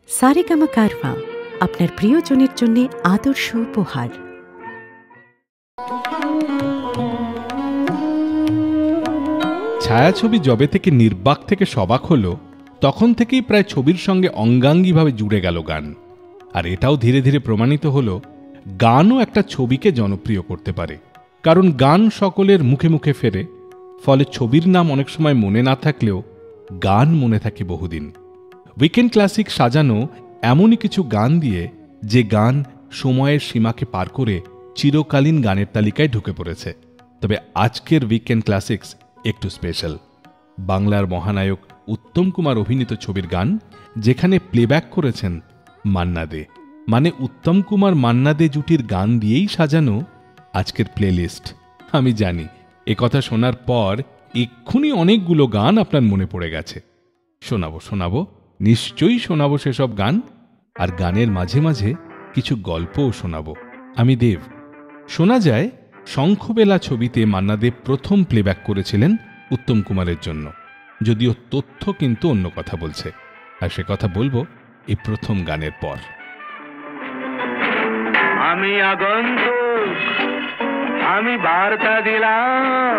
সারেগামা কারওয়া আপনার প্রিয়জনের জন্য আদর্শ উপহার। ছায়াছবি যবে থেকে নির্বাক থেকে সবাক হলো, তখন থেকেই প্রায় ছবির সঙ্গে অঙ্গাঙ্গিভাবে জুড়ে গেল গান। আর এটাও ধীরে ধীরে প্রমাণিত হলো, গানও একটা ছবিকে জনপ্রিয় করতে পারে। কারণ গান সকলের মুখে মুখে ফেরে, ফলে ছবির নাম অনেক সময় মনে না থাকলেও গান মনে থাকে বহুদিন। উইকেন্ড ক্লাসিক সাজানো এমনই কিছু গান দিয়ে, যে গান সময়ের সীমাকে পার করে চিরকালীন গানের তালিকায় ঢুকে পড়েছে। তবে আজকের উইকেন্ড ক্লাসিক্স একটু স্পেশাল। বাংলার মহানায়ক উত্তম কুমার অভিনীত ছবির গান, যেখানে প্লেব্যাক করেছেন মান্না দে। মানে উত্তম কুমার মান্না দে জুটির গান দিয়েই সাজানো আজকের প্লেলিস্ট। আমি জানি কথা শোনার পর এক্ষুনি অনেকগুলো গান আপনার মনে পড়ে গেছে। শোনাবো নিশ্চয়ই শোনাবো সেসব গান। আর গানের মাঝে মাঝে কিছু গল্পও শোনাবো। আমি দেব। শোনা যায় শঙ্খবেলা ছবিতে মান্না দে প্রথম প্লেব্যাক করেছিলেন উত্তম কুমারের জন্য, যদিও তথ্য কিন্তু অন্য কথা বলছে। আর সে কথা বলবো এই প্রথম গানের পর। আমি আগন্তুক, আমি বার্তা দিলাম,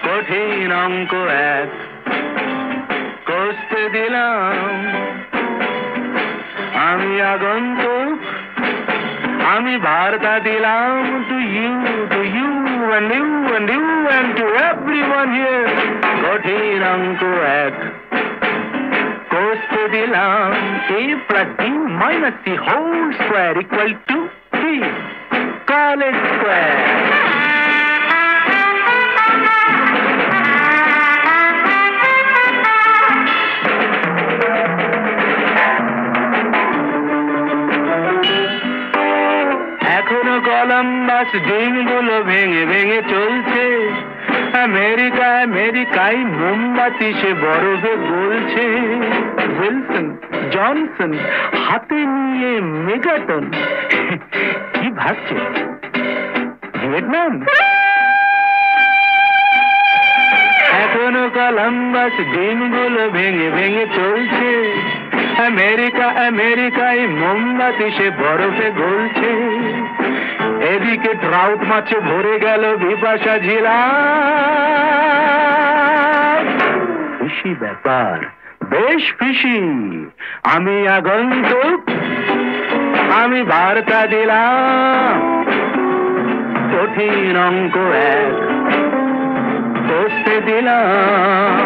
কঠিন অঙ্ক এক কষতে দিলাম। আমি আগন্তুক, আমি বার্তা দিলাম, to you and you and you and to everyone here, কঠিন অঙ্ক এক কষতে দিলাম। A plus B minus C whole square equal to 3, college square. এখনো কলম্বাস ডিমগুলো ভেঙে ভেঙে চলছে। আমেরিকায় মোমবাতি সে বরফে গলছে। উইলসন জনসন হাতে নিয়ে মেগাটন, কি ভাবছে ভিয়েতনাম? এখনো কলম্বাস ডিমগুলো ভেঙে ভেঙে চলছে। আমেরিকায় মোমবাতি সে বরফে গলছে। এদিকে ট্রাউট মাছে ভরে গেল বিপাশা ঝিলা। খুশি ব্যাপার, বেশ খুশি। আমি আগন্তুক, আমি বার্তা দিলাম, কঠিন অঙ্ক এক কষতে দিলাম।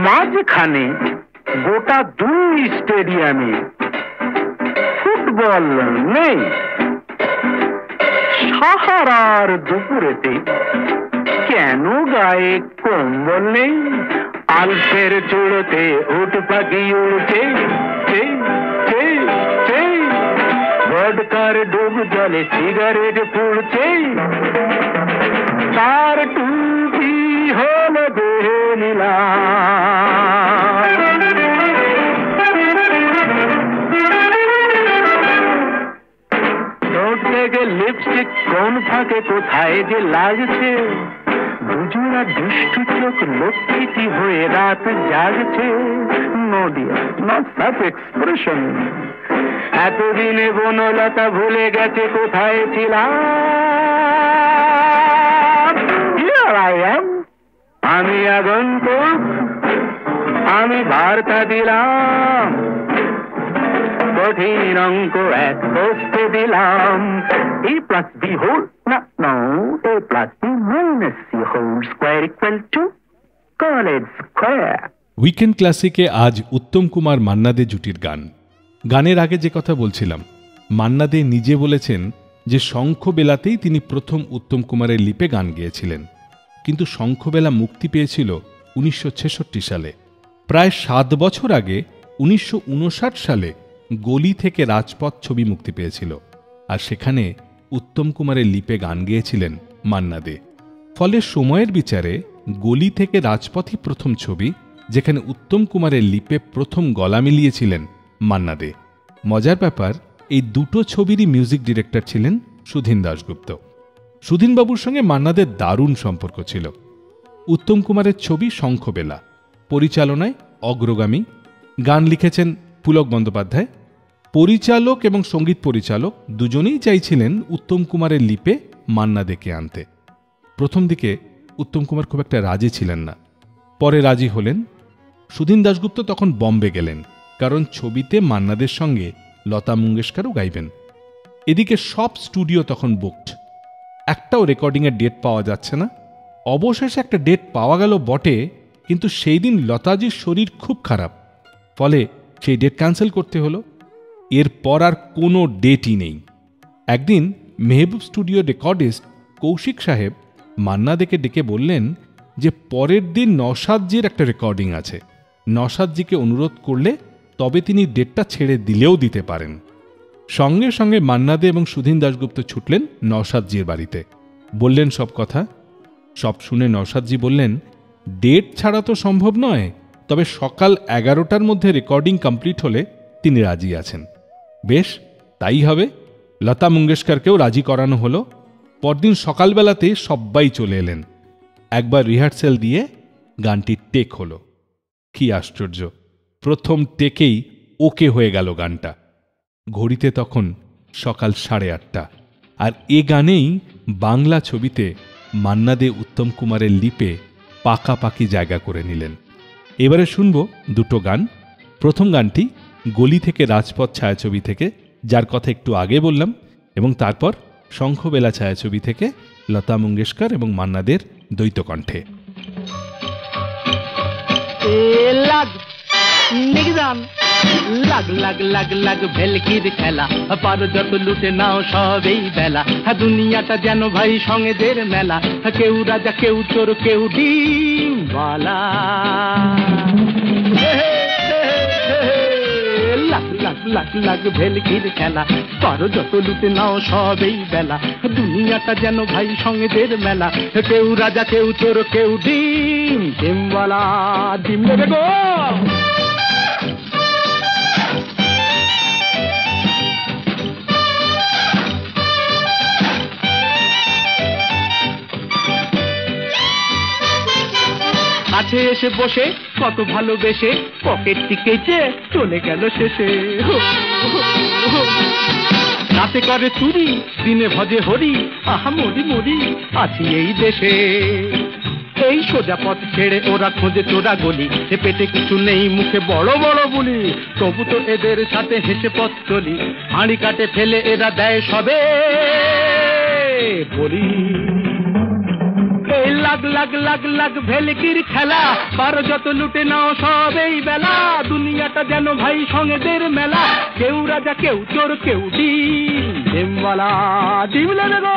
মাঝখানে গোটা 2 স্টেডিয়ামে ফুটবল নেই। সাহারার দুপুরেতে কেন গায়ে কম্বল নেই? আলফের চূড়োতে উট পাখি উড়ছে। ভোডকার ডুব জলে সিগারেট পুড়ছে। তার টুপি হলো দেহে নীলা। লিপস্টিক কোন ফাঁকে কোথায় যে লাগছে। দুজনা দুষ্টু চোখ লক্ষ্মীটি হয়ে রাত জাগছে। নডিয়া নট সাফ এক্সপ্রেশন। এতদিনে বনলতা ভুলে গেছে কোথায় ছিলাম। Here I am, আমি আগন্তুক, আমি বার্তা দিলাম, কঠিন অঙ্ক এক কষতে দিলাম। A plus B whole, no, A plus B minus C whole square equal to college square. Weekend ক্লাসিকে আজ উত্তম কুমার মান্না দে জুটির গান। গানের আগে যে কথা বলছিলাম, মান্না দে নিজে বলেছেন যে শঙ্খবেলাতেই তিনি প্রথম উত্তম কুমারের লিপে গান গেয়েছিলেন। কিন্তু শঙ্খবেলা মুক্তি পেয়েছিল 1966 সালে। প্রায় 7 বছর আগে 1959 সালে গলি থেকে রাজপথ ছবি মুক্তি পেয়েছিল। আর সেখানে উত্তম কুমারের লিপে গান গেয়েছিলেন মান্না দে। ফলে সময়ের বিচারে গলি থেকে রাজপথই প্রথম ছবি যেখানে উত্তম কুমারের লিপে প্রথম গলা মিলিয়েছিলেন মান্না দে। মজার ব্যাপার, এই দুটো ছবিরই মিউজিক ডিরেক্টর ছিলেন সুধীন দাশগুপ্ত। সুধীনবাবুর সঙ্গে মান্না দের দারুণ সম্পর্ক ছিল। উত্তম কুমারের ছবি শঙ্খবেলা, পরিচালনায় অগ্রগামী, গান লিখেছেন পুলক বন্দ্যোপাধ্যায়। পরিচালক এবং সঙ্গীত পরিচালক দুজনেই চাইছিলেন উত্তম কুমারের লিপে মান্না দেকে আনতে। প্রথম দিকে উত্তম কুমার খুব একটা রাজি ছিলেন না, পরে রাজি হলেন। সুধীন দাশগুপ্ত তখন বম্বে গেলেন, কারণ ছবিতে মান্নাদের সঙ্গে লতা মঙ্গেশকরও গাইবেন। এদিকে সব স্টুডিও তখন বুকড, একটাও রেকর্ডিংয়ের ডেট পাওয়া যাচ্ছে না। অবশেষে একটা ডেট পাওয়া গেল বটে, কিন্তু সেই দিন লতাজির শরীর খুব খারাপ, ফলে সেই ডেট ক্যান্সেল করতে হলো। এরপর আর কোনো ডেটই নেই। একদিন মেহবুব স্টুডিও রেকর্ডিস্ট কৌশিক সাহেব মান্না দেকে ডেকে বললেন যে পরের দিন নওশাদজির একটা রেকর্ডিং আছে, নওশাদজিকে অনুরোধ করলে তবে তিনি ডেটটা ছেড়ে দিলেও দিতে পারেন। সঙ্গে সঙ্গে মান্না দে এবং সুধীন দাশগুপ্ত ছুটলেন নওশাদজির বাড়িতে, বললেন সব কথা। সব শুনে নওশাদজি বললেন, ডেট ছাড়া তো সম্ভব নয়, তবে সকাল 11টার মধ্যে রেকর্ডিং কমপ্লিট হলে তিনি রাজি আছেন। বেশ, তাই হবে। লতা মঙ্গেশকরকেও রাজি করানো হলো। পরদিন সকালবেলাতে সবাই চলে এলেন। একবার রিহার্সেল দিয়ে গানটি টেক হলো। কি আশ্চর্য, প্রথম টেকেই ওকে হয়ে গেল গানটা। ঘড়িতে তখন সকাল 8:30, আর এ গানেই বাংলা ছবিতে মান্না দে উত্তম কুমারের লিপে পাকাপাকি জায়গা করে নিলেন। এবারে শুনব দুটো গান। প্রথম গানটি গলি থেকে রাজপথ ছায়াছবি থেকে, যার কথা একটু আগে বললাম, এবং তারপর শঙ্খবেলা ছায়াছবি থেকে লতা মঙ্গেশকর এবং মান্নাদের দ্বৈত কণ্ঠে। লাগ লাগ লাগ লাগ ভেলকির খেলা, পারো যত লুটে নাও সবেই বেলা। দুনিয়াটা যেন ভাই সঙ্গেদের মেলা, কেউ রাজা কেউ চোর কেউ ডিমওয়ালা। লাগ লাগ লাগ লাগ ভেলকির খেলা, পারো যত লুটে নাও সবেই বেলা। দুনিয়াটা যেন ভাই সঙ্গেদের মেলা, কেউ রাজা কেউ চোর কেউ ডিমওয়ালা। ডিম দেবে গো। কাছে এসে বসে কত ভালোবেসে, পকেটটি কেচে চলে গেল শেষে। রাতে করে চুরি, দিনে ভজে হরি, আহা মরি মরি আছি এই দেশে। এই সোজা পথ ছেড়ে ওরা খোঁজে চোরা গলি, এ পেটে কিছু নেই মুখে বড় বড় বলি, তবু তো এদের সাথে হেসে পথ চলি। হাঁড়ি কাটে ফেলে এরা দেয় সবে বলি। লাগ লাগ লাগ লাগ ভেলকির খেলা, পারো যত লুটে নাও সবেই বেলা। দুনিয়াটা যেন ভাই সঙ্গেদের মেলা, কেউ রাজা কেউ চোর কেউ ডিমওয়ালা। ডিমলে দেবো।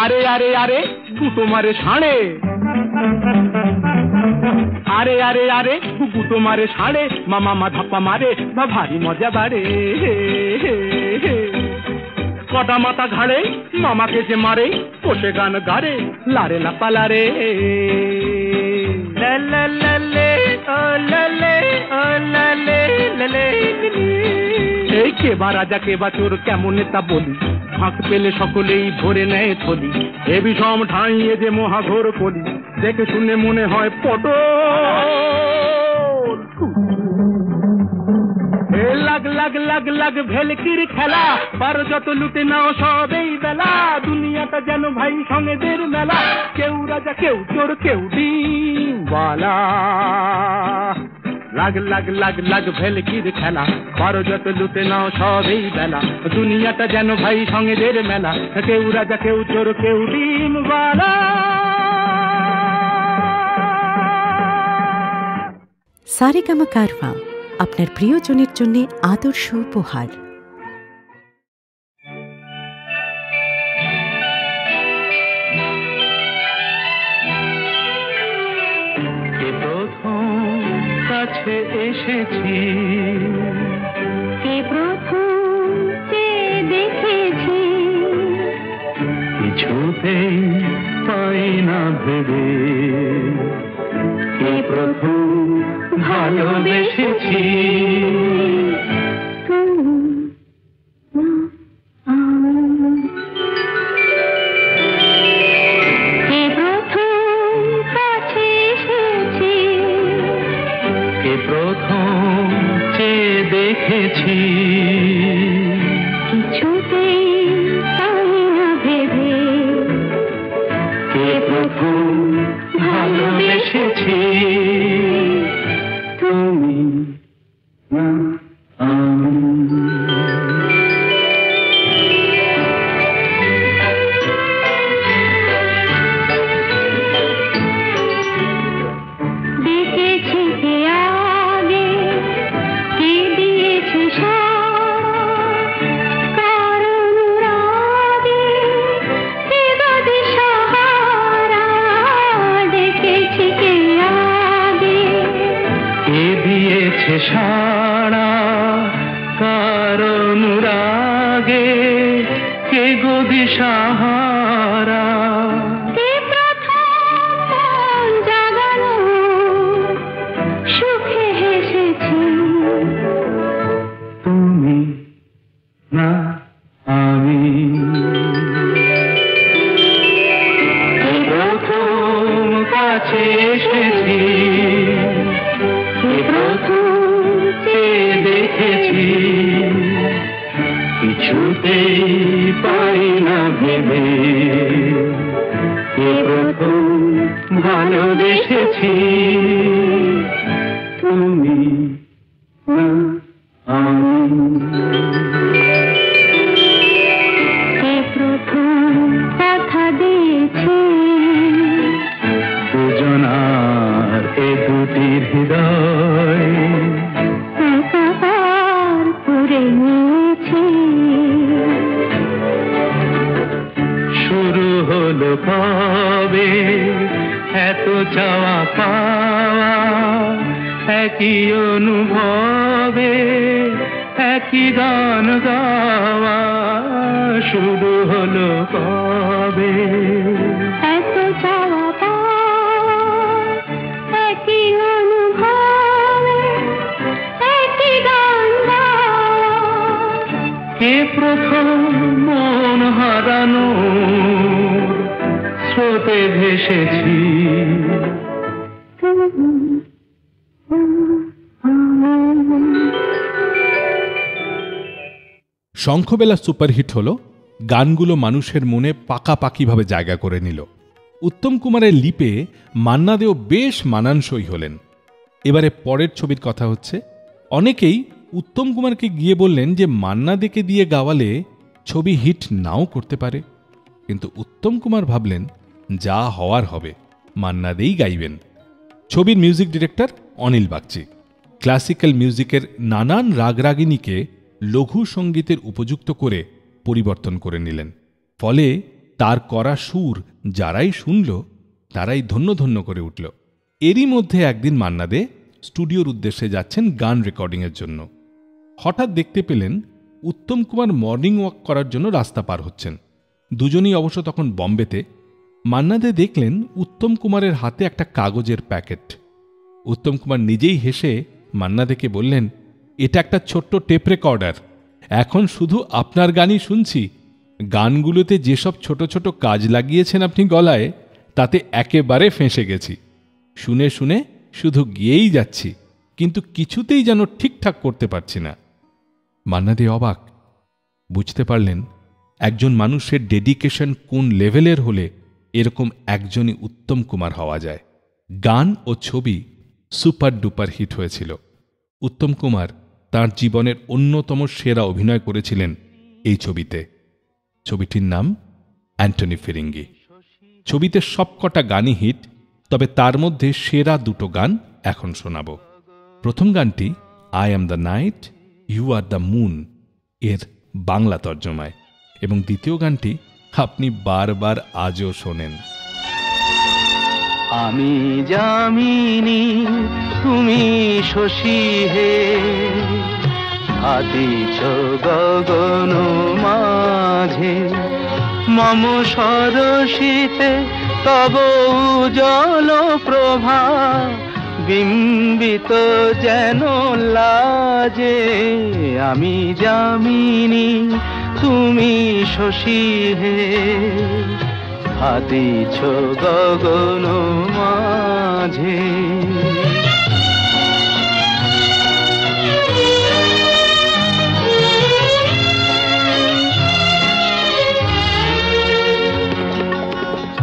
আরে আরে আরে গুটো মারে ষাঁড়ে, আরে আরে আরে গুটো মারে ষাঁড়ে, মামা ধাপ্পা মারে বা ভারী মজা বাড়ে। কটা মাথা ঘাড়ে মামাকে যে মারে, কষে গান গারে লারে না পালারে। এই কে বা রাজা কে বা চোর কেমন তা বলি, ফাঁক পেলে সকলেই ভরে নেয় থলি। এ বিষম ঠাঁইয়ে যে মহাঘোর কলি, দেখে শুনে মনে হয় পটল। লাগ লাগ লাগ লাগ ভেলকির খেলা, পারো যত লুটে নাও সবেই বেলা। দুনিয়াটা যেন ভাই সঙ্গেদের মেলা, কেউ রাজা কেউ চোর কেউ ডিমওয়ালা। লাগ লাগ লাগ লাগ ভেলকির খেলা, পারো যত লুটে নাও সবেই বেলা। দুনিয়াটা যেন ভাই সঙ্গেদের মেলা, কেউ রাজা কেউ চোর কেউ ডিমওয়ালা। সারেগামা কারওয়া আপনার প্রিয়জনের জন্য আদর্শ উপহার। কাছে এসেছি, কে প্রথম দেখেছি, কিছুতেই পাই না ভেবে, কে প্রথম ভালোবেসেছি। কে গো দিশাহারা, কে প্রথম জাগানো সুখে হেসেছি, তুমি না আমি। কে প্রথম কাছে এসেছি, কে প্রথম চেয়ে দেখেছি, কিছুতেই পাই না ভেবে, কে প্রথম ভালোবেসেছি, তুমি না আমি। কে প্রথম কথা দিয়েছি, দুজনার এ দুটি হৃদয় একাকার করে নিয়েছি, শুরু হলো কবে এত চাওয়া পাওয়া, একই অনুভবে একই গান গাওয়া, শুরু হলো কবে এত চাওয়া পাওয়া, একই অনুভবে একই গান গাওয়া, কে প্রথম মন হারানো স্রোতে ভেসেছি, শঙ্খবেলা সুপারহিট হল, গানগুলো মানুষের মনে পাকাপাকিভাবে জায়গা করে নিল। উত্তম কুমারের লিপে মান্না দেও বেশ মানানসই হলেন। এবারে পরের ছবির কথা হচ্ছে, অনেকেই উত্তম কুমারকে গিয়ে বললেন যে মান্না দেকে দিয়ে গাওয়ালে ছবি হিট নাও করতে পারে, কিন্তু উত্তম কুমার ভাবলেন যা হওয়ার হবে, মান্না দেই গাইবেন। ছবির music director Anil Bagchi classical মিউজিকের নানান রাগরাগিনীকে লঘু সঙ্গীতের উপযুক্ত করে পরিবর্তন করে নিলেন। ফলে তার করা সুর যারাই শুনল তারাই ধন্য ধন্য করে উঠল। এরই মধ্যে একদিন মান্না দে স্টুডিওর উদ্দেশ্যে যাচ্ছেন গান রেকর্ডিংয়ের জন্য। হঠাৎ দেখতে পেলেন উত্তম কুমার মর্নিং ওয়াক করার জন্য রাস্তা পার হচ্ছেন। দুজনেই অবশ্য তখন বম্বেতে। মান্না দে দেখলেন উত্তম কুমারের হাতে একটা কাগজের প্যাকেট। উত্তম কুমার নিজেই হেসে মান্না দেকে বললেন, এটা একটা ছোট্ট টেপ রেকর্ডার, এখন শুধু আপনার গানই শুনছি। গানগুলোতে যেসব ছোট ছোট কাজ লাগিয়েছেন আপনি গলায়, তাতে একেবারে ফেঁসে গেছি। শুনে শুনে শুধু গিয়েই যাচ্ছি, কিন্তু কিছুতেই যেন ঠিকঠাক করতে পারছি না। মান্না দে অবাক। বুঝতে পারলেন একজন মানুষের ডেডিকেশন কোন লেভেলের হলে এরকম একজনই উত্তম কুমার হওয়া যায়। গান ও ছবি সুপার ডুপার হিট হয়েছিল। উত্তম কুমার তাঁর জীবনের অন্যতম সেরা অভিনয় করেছিলেন এই ছবিতে। ছবিটির নাম অ্যান্টনি ফিরিঙ্গি। ছবিতে সবকটা গানই হিট, তবে তার মধ্যে সেরা দুটো গান এখন শোনাব। প্রথম গানটি I am the night you are the moon এর বাংলা তর্জমায়, এবং দ্বিতীয় গানটি আপনি বারবার আজও শোনেন। আমি যামিনী তুমি শশী হে, আদিছ গগন মাঝে, মম সরসিতে তব উজ্জ্বল প্রভা, বিম্বিত যেন লাজে। আমি যামিনী তুমি শশী হে, আদিছ গগন মাঝে।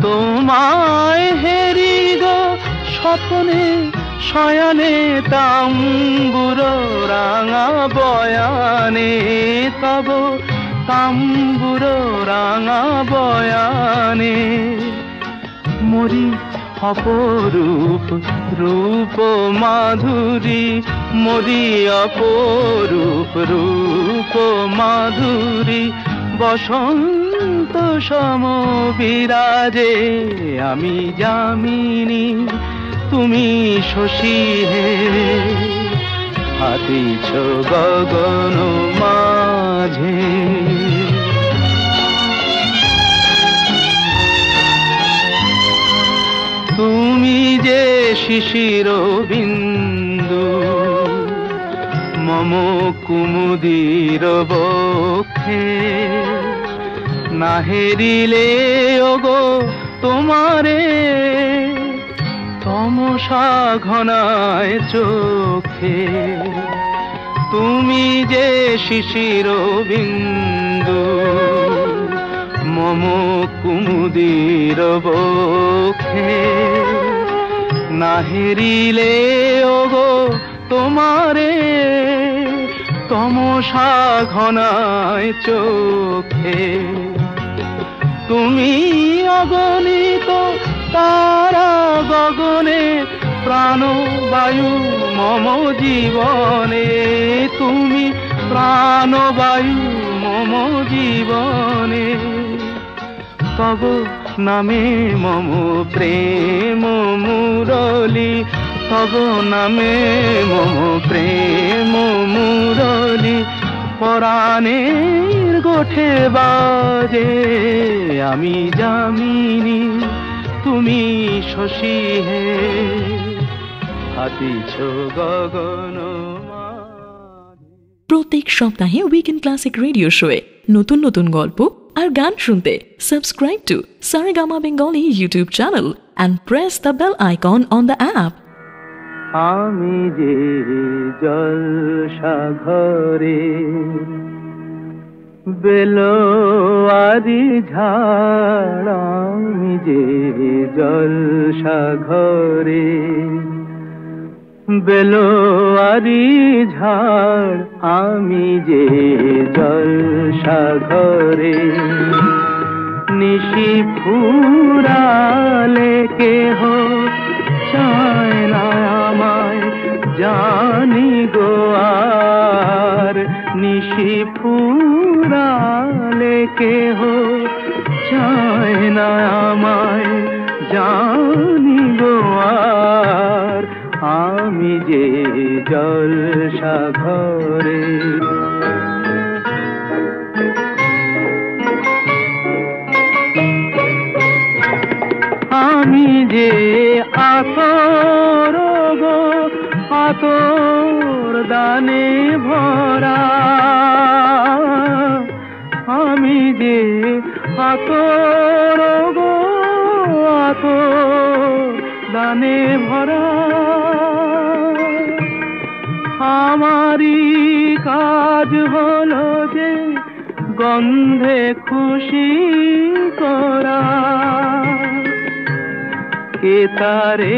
তোমায় হেরি গো স্বপ্নে শয়নে, তাম্বুর রাঙা বয়ানে, তব তাম্বুর রাঙা বয়ানে। মরি অপরূপ রূপ মাধুরী, মরি অপরূপ রূপ মাধুরী, বসন্ত সম বিরাজে। আমি যামিনী তুমি শশী হে, আদিছ গগন মাঝে। শিশির বিন্দু মম কুমুদির বক্ষে, না হেরিলে ওগো তোমারে তমসা ঘনায় চোখে। তুমি যে শিশির বিন্দু মম কুমুদির বক্ষে, না হেরিলে ওগো তোমারে তমসা ঘনায় চোখে। তুমি অগণিত তারা গগনে প্রাণবায়ু মম জীবনে, তুমি প্রাণবায়ু মম জীবনে। তব নামে মম প্রেম মুরলী, তব নামে মম প্রেম মুরলী। পরাণের গোঠে বাজে আমি যামিনী, তুমি শশী হে হাতিছ গগন। প্রত্যেক সপ্তাহে উইকেন্ড ক্লাসিক রেডিও শোয়ে নতুন নতুন গল্প আর গান শুনতে subscribe to Saregama Bengali YouTube channel and press the bell icon on the app. আমি যে জলসাঘরে বেলোয়ারি ঝাড়, আমি যে জলসাঘরে বেলোয়ারি ঝাড়, আমি যে জলসাঘরে। নিশি ফুরালে কেহ চায় না আমায় জানি গো আর, নিশি ফুরালে কেহ চায় না আমায় জানি গো আর, আমি যে জলসাঘরে। আমি যে আতর গো আতর দানে ভরা, আমি যে আতর গো আতর দানে ভরা। আমারই কাজ হলো যে গন্ধে খুশি করা, কে তারে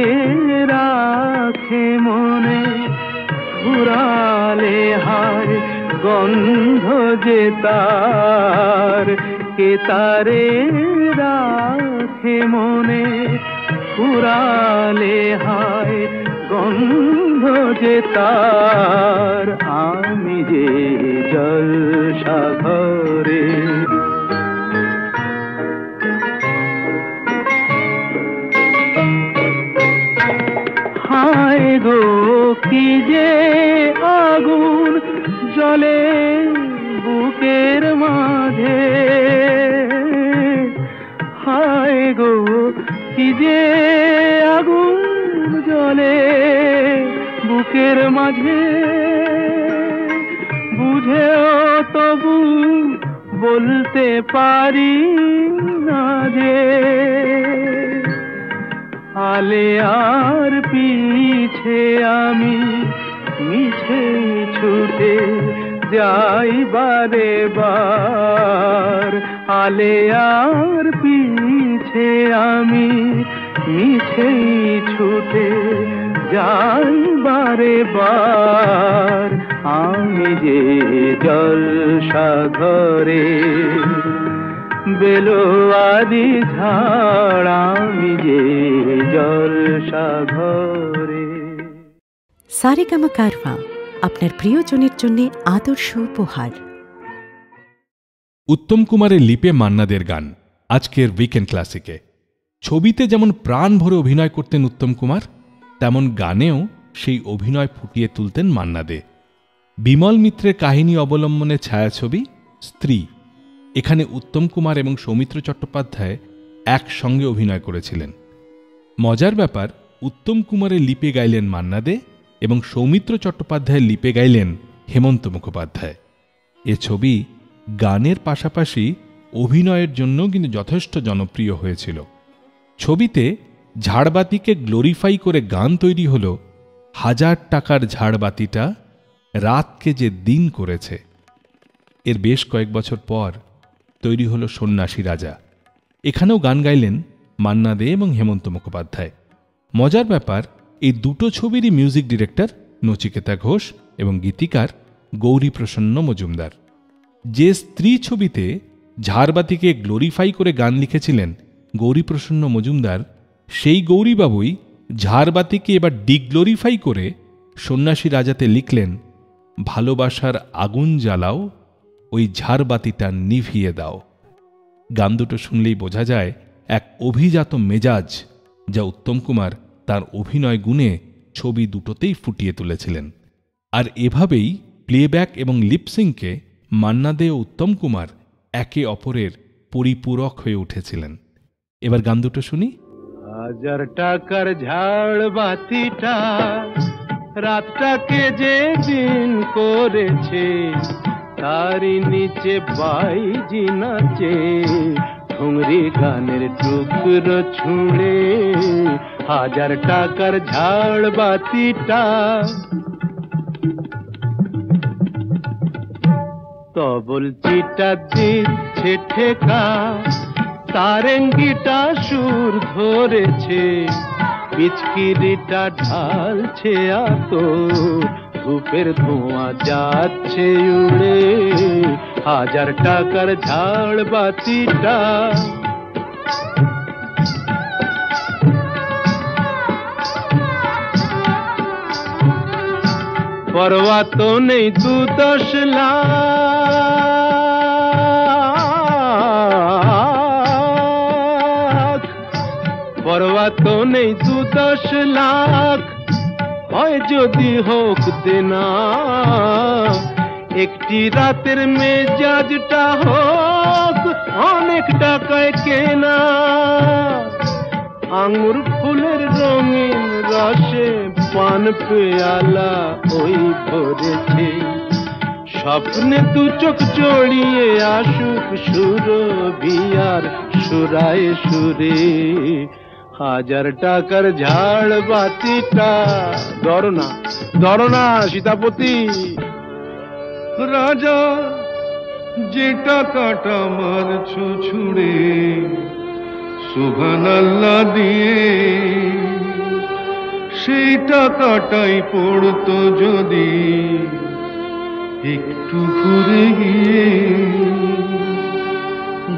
রাখে মনে ফুরালে হায় গন্ধ যে তার, কে তারে রাখে মনে ফুরালে হায় গন্ধ যে তার, আমি যে জলসাঘরে। হায় গো কি যে আগুন জ্বলে বুকের মাঝে, হায় গো কি যে আগুন জ্বলে বুকের মাঝে। বুঝেও তবু বলতে পারি না যে, আলে আর পিছে আমি মিছে ছুটে যাই বারে বার, আলে আর পিছে আমি মিছে ছুটে যাই বারে বার, আমি যে জলসাঘরে বেলোয়ারি ঝাড়, আমি যে জলসাঘরে। সারেগামা কারওয়া আপনার প্রিয়জনের জন্য আদর্শ উপহার। উত্তম কুমারের লিপে মান্নাদের গান আজকের উইকেন্ড ক্লাসিকে। ছবিতে যেমন প্রাণ ভরে অভিনয় করতেন উত্তম কুমার, তেমন গানেও সেই অভিনয় ফুটিয়ে তুলতেন মান্না দে। বিমল মিত্রের কাহিনী অবলম্বনে ছায়াছবি স্ত্রী, এখানে উত্তম কুমার এবং সৌমিত্র চট্টোপাধ্যায় একসঙ্গে অভিনয় করেছিলেন। মজার ব্যাপার, উত্তম কুমারের লিপে গাইলেন মান্না দে এবং সৌমিত্র চট্টোপাধ্যায়ের লিপে গাইলেন হেমন্ত মুখোপাধ্যায়। এ ছবি গানের পাশাপাশি অভিনয়ের জন্য কিন্তু যথেষ্ট জনপ্রিয় হয়েছিল। ছবিতে ঝাড়বাতিকে গ্লোরিফাই করে গান তৈরি হল 1000 টাকার ঝাড়বাতিটা রাতকে যে দিন করেছে। এর বেশ কয়েক বছর পর তৈরি হল সন্ন্যাসী রাজা। এখানেও গান গাইলেন মান্না দে এবং হেমন্ত মুখোপাধ্যায়। মজার ব্যাপার, এই দুটো ছবিরই মিউজিক ডিরেক্টর নচিকেতা ঘোষ এবং গীতিকার গৌরীপ্রসন্ন মজুমদার। যে স্ত্রী ছবিতে ঝাড়বাতিকে গ্লোরিফাই করে গান লিখেছিলেন গৌরীপ্রসন্ন মজুমদার, সেই গৌরীবাবুই ঝাড়বাতিকে এবার ডিগ্লোরিফাই করে সন্ন্যাসী রাজাতে লিখলেন, ভালোবাসার আগুন জ্বালাও, ওই ঝাড়বাতিটা নিভিয়ে দাও। গান দুটো শুনলেই বোঝা যায় এক অভিজাত মেজাজ, যা উত্তম কুমার তার অভিনয় গুণে ছবি দুটোতেই ফুটিয়ে তুলেছিলেন। আর এভাবেই প্লেব্যাক এবং লিপসিংকে মান্না দে ও উত্তম কুমার একে অপরের পরিপূরক হয়ে উঠেছিলেন। এবার গান দুটো শুনি। 1000 টাকার ঝাড়বাতিটা রাতটাকে যে দিন করেছে, তারই নিচে বাইজি নাচে ঠুংরি গানের টুকরো ছুঁড়ে। 1000 টাকার ঝাড়বাতিটা তবল চিটা দিচ্ছে ঠেকা, তারেঙ্গিটা সুর ধরেছে, পিচকিরিটা ঢালছে আতর, ধূপের ধোঁয়া যাচ্ছে উড়ে। 1000 টাকার ঝাড়বাতিটা পরোয়া তো নেই 2-10 লাখ, পরোয়া তো নেই 2-10 লাখ, হয় যদি হোক দেনা, একটি রাতের মেজাজটা হোক অনেক টাকায় কেনা। আঙুর ফুলের রঙিন রসে পান পেয়ালা ওই ভরেছে, স্বপ্নে 2 চোখ জড়িয়ে আসুক সুরভিয়ার সুরায় সুরে। 1000 টাকার ঝাড়বাতিটা ধরো না সীতাপতি। রাজা যে টাকাটা মারছো ছুড়ে, সুবহানাল্লাহ দিয়ে সেই টাকাটাই পড়তো যদি একটু ঘুরে গিয়ে,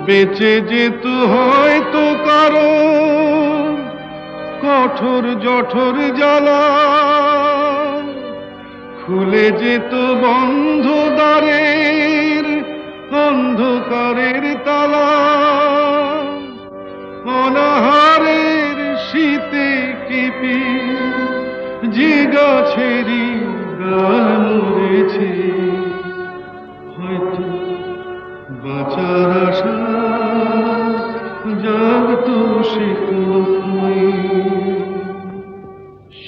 বেঁচে যেত হয়তো কারো কঠোর জঠোর জ্বালা, খুলে যেত বন্ধ দ্বারের অন্ধকারের তালা, অনাহারের শীতে কিপি যে গাছেরই ডাল মরেছে, হয়তো বাঁচার আশা জাগতো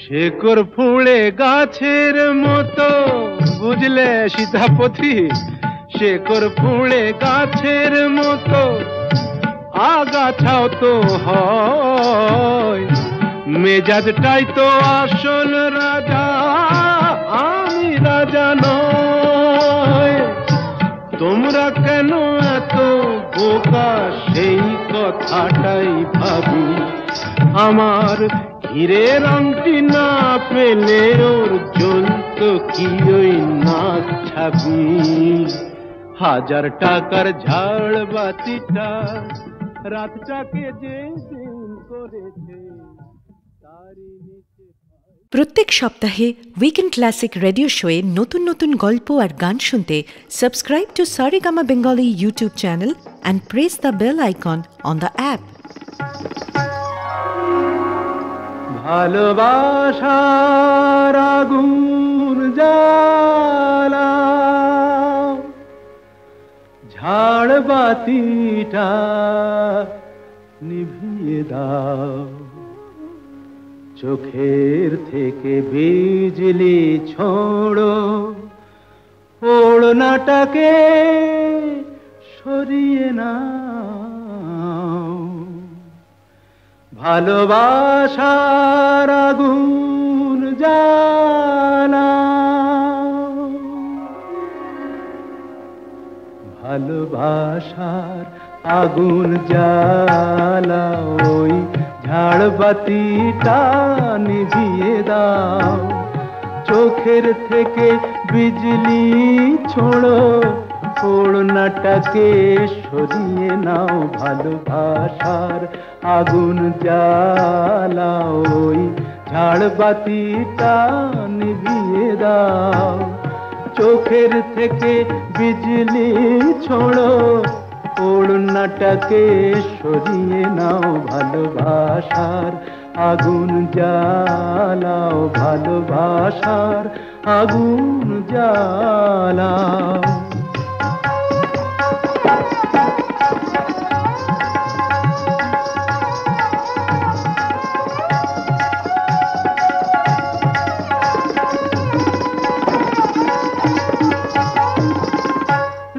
শেকড় ফুঁড়ে গাছের মতো, বুঝলে সীতাপতি? শেকড় ফুঁড়ে গাছের মতো আগাছাও তো হয়, মেজাজটাই তো আসল রাজা, আমি রাজা নয়। তোমরা কেন এত বোকা সেই কথাটাই ভাবি, আমার হীরের আংটি না পেলে ওর জ্বলত কি ওই নাক ছাবি। 1000 টাকার ঝাড়বাতিটা রাতটাকে যে দিন করেছে, তারই নিচে। প্রত্যেক সপ্তাহে উইকেন্ড ক্লাসিক রেডিও শোয়ে নতুন নতুন গল্প আর গান শুনতে subscribe to Saregama Bengali YouTube channel and press the bell icon on the app. ভালোবাসার আগুন জ্বালা, ঝাড়বাতিটা নিভিয়ে দাও, চোখের থেকে বিজলি ছোড়ো, ওড়নাটাকে সরিয়ে নাও, ভালোবাসার আগুন জ্বালাও, ভালোবাসার আগুন জ্বালাও, ওই ঝাড়বাতিটা নিভিয়ে দাও, চোখের থেকে বিজলি ছোড়ো, ওড়নাটাকে সরিয়ে নাও, ভালোবাসার আগুন জ্বালাও, ওই ঝাড়বাতিটা নিভিয়ে দাও, চোখের থেকে বিজলি ছোড়ো, ওড়নাটাকে সরিয়ে নাও, ভালোবাসার আগুন জ্বালাও, ভালোবাসার আগুন জ্বালাও।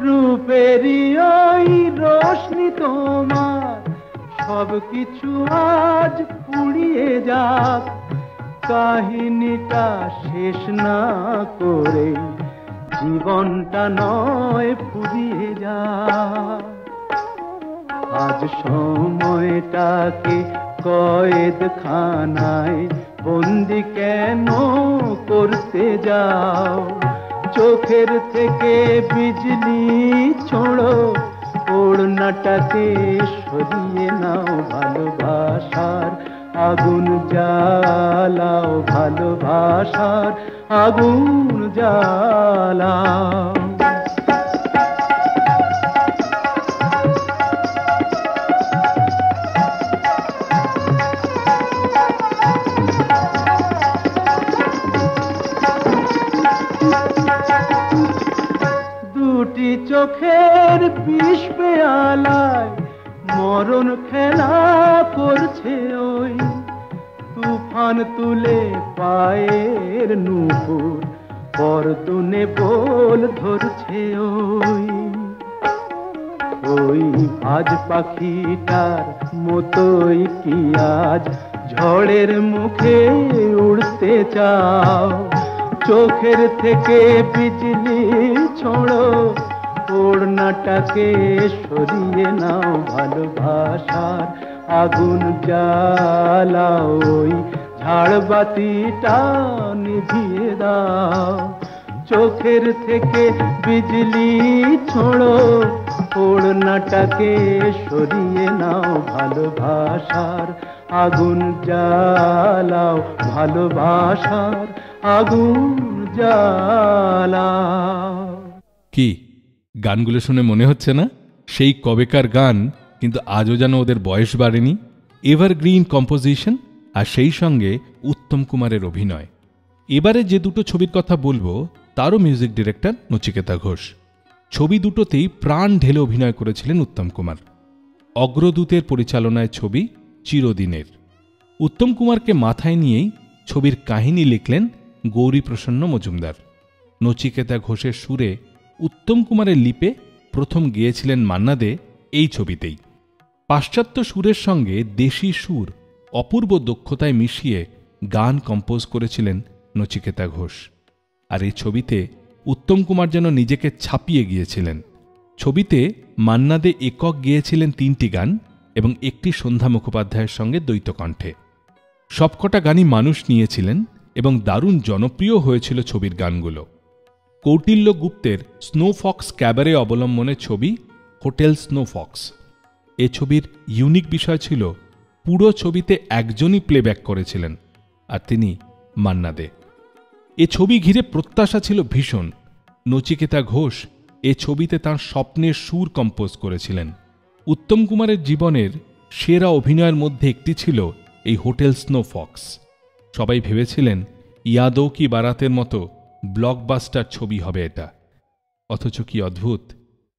রূপেরই ওই রোশনি তোমার সব কিছু আজ পুড়িয়ে যাক, কাহিনীটা শেষ না করে জীবনটা নয় ফুরিয়ে যাক। আজ সময়টাকে কয়েদখানায় বন্দি কেন করতে যাও, চোখের থেকে বিজলি ছোড়ো, ওড়নাটাকে সরিয়ে নাও, ভালোবাসার আগুন জ্বালাও, ভালোবাসার আগুন জ্বালাও। দুটি চোখের বিষ পেয়ালায় মরণ খেলা করছে, ওই তুফান তুলে পায়ের নুপুর পরতুনে বোল ধরছে, ওই আজ পাখিটার মতোই কি আজ ঝড়ের মুখে উড়তে চাও, চোখের থেকে বিজলি ছোড়ো, ওড়নাটাকে সরিয়ে নাও, ভালোবাসার আগুন জ্বালাও, ওই ঝাড়বাতিটা নিভিয়ে দাও, চোখের থেকে বিজলি ছোড়ো, ওড়নাটাকে সরিয়ে নাও, ভালোবাসার আগুন জ্বালাও, ভালোবাসার আগুন জ্বালাও। কি গানগুলো শুনে মনে হচ্ছে না সেই কবেকার গান, কিন্তু আজও যেন ওদের বয়স বাড়েনি। এভারগ্রিন কম্পোজিশন আর সেই সঙ্গে উত্তম কুমারের অভিনয়। এবারে যে দুটো ছবির কথা বলবো তারও মিউজিক ডিরেক্টর নচিকেতা ঘোষ। ছবি দুটোতেই প্রাণ ঢেলে অভিনয় করেছিলেন উত্তম কুমার। অগ্রদূতের পরিচালনায় ছবি চিরদিনের। উত্তম কুমারকে মাথায় নিয়েই ছবির কাহিনী লিখলেন গৌরীপ্রসন্ন মজুমদার। নচিকেতা ঘোষের সুরে উত্তম কুমারের লিপে প্রথম গেয়েছিলেন মান্না দে এই ছবিতেই। পাশ্চাত্য সুরের সঙ্গে দেশি সুর অপূর্ব দক্ষতায় মিশিয়ে গান কম্পোজ করেছিলেন নচিকেতা ঘোষ। আর এই ছবিতে উত্তম কুমার যেন নিজেকে ছাপিয়ে গিয়েছিলেন। ছবিতে মান্না দে একক গেয়েছিলেন 3টি গান এবং একটি সন্ধ্যা মুখোপাধ্যায়ের সঙ্গে দ্বৈত কণ্ঠে। সবকটা গানই মানুষ নিয়েছিলেন এবং দারুণ জনপ্রিয় হয়েছিল ছবির গানগুলো। কৌটিল্য গুপ্তের স্নোফক্স ক্যাবারে অবলম্বনে ছবি হোটেল স্নোফক্স। এ ছবির ইউনিক বিষয় ছিল পুরো ছবিতে একজনই প্লেব্যাক করেছিলেন, আর তিনি মান্না দে। এ ছবি ঘিরে প্রত্যাশা ছিল ভীষণ। নচিকেতা ঘোষ এ ছবিতে তাঁর স্বপ্নের সুর কম্পোজ করেছিলেন। উত্তম কুমারের জীবনের সেরা অভিনয়ের মধ্যে একটি ছিল এই হোটেল স্নোফক্স। সবাই ভেবেছিলেন ইয়াদো কি বারাতের মতো ব্লকবাস্টার ছবি হবে এটা। অথচ কি অদ্ভুত,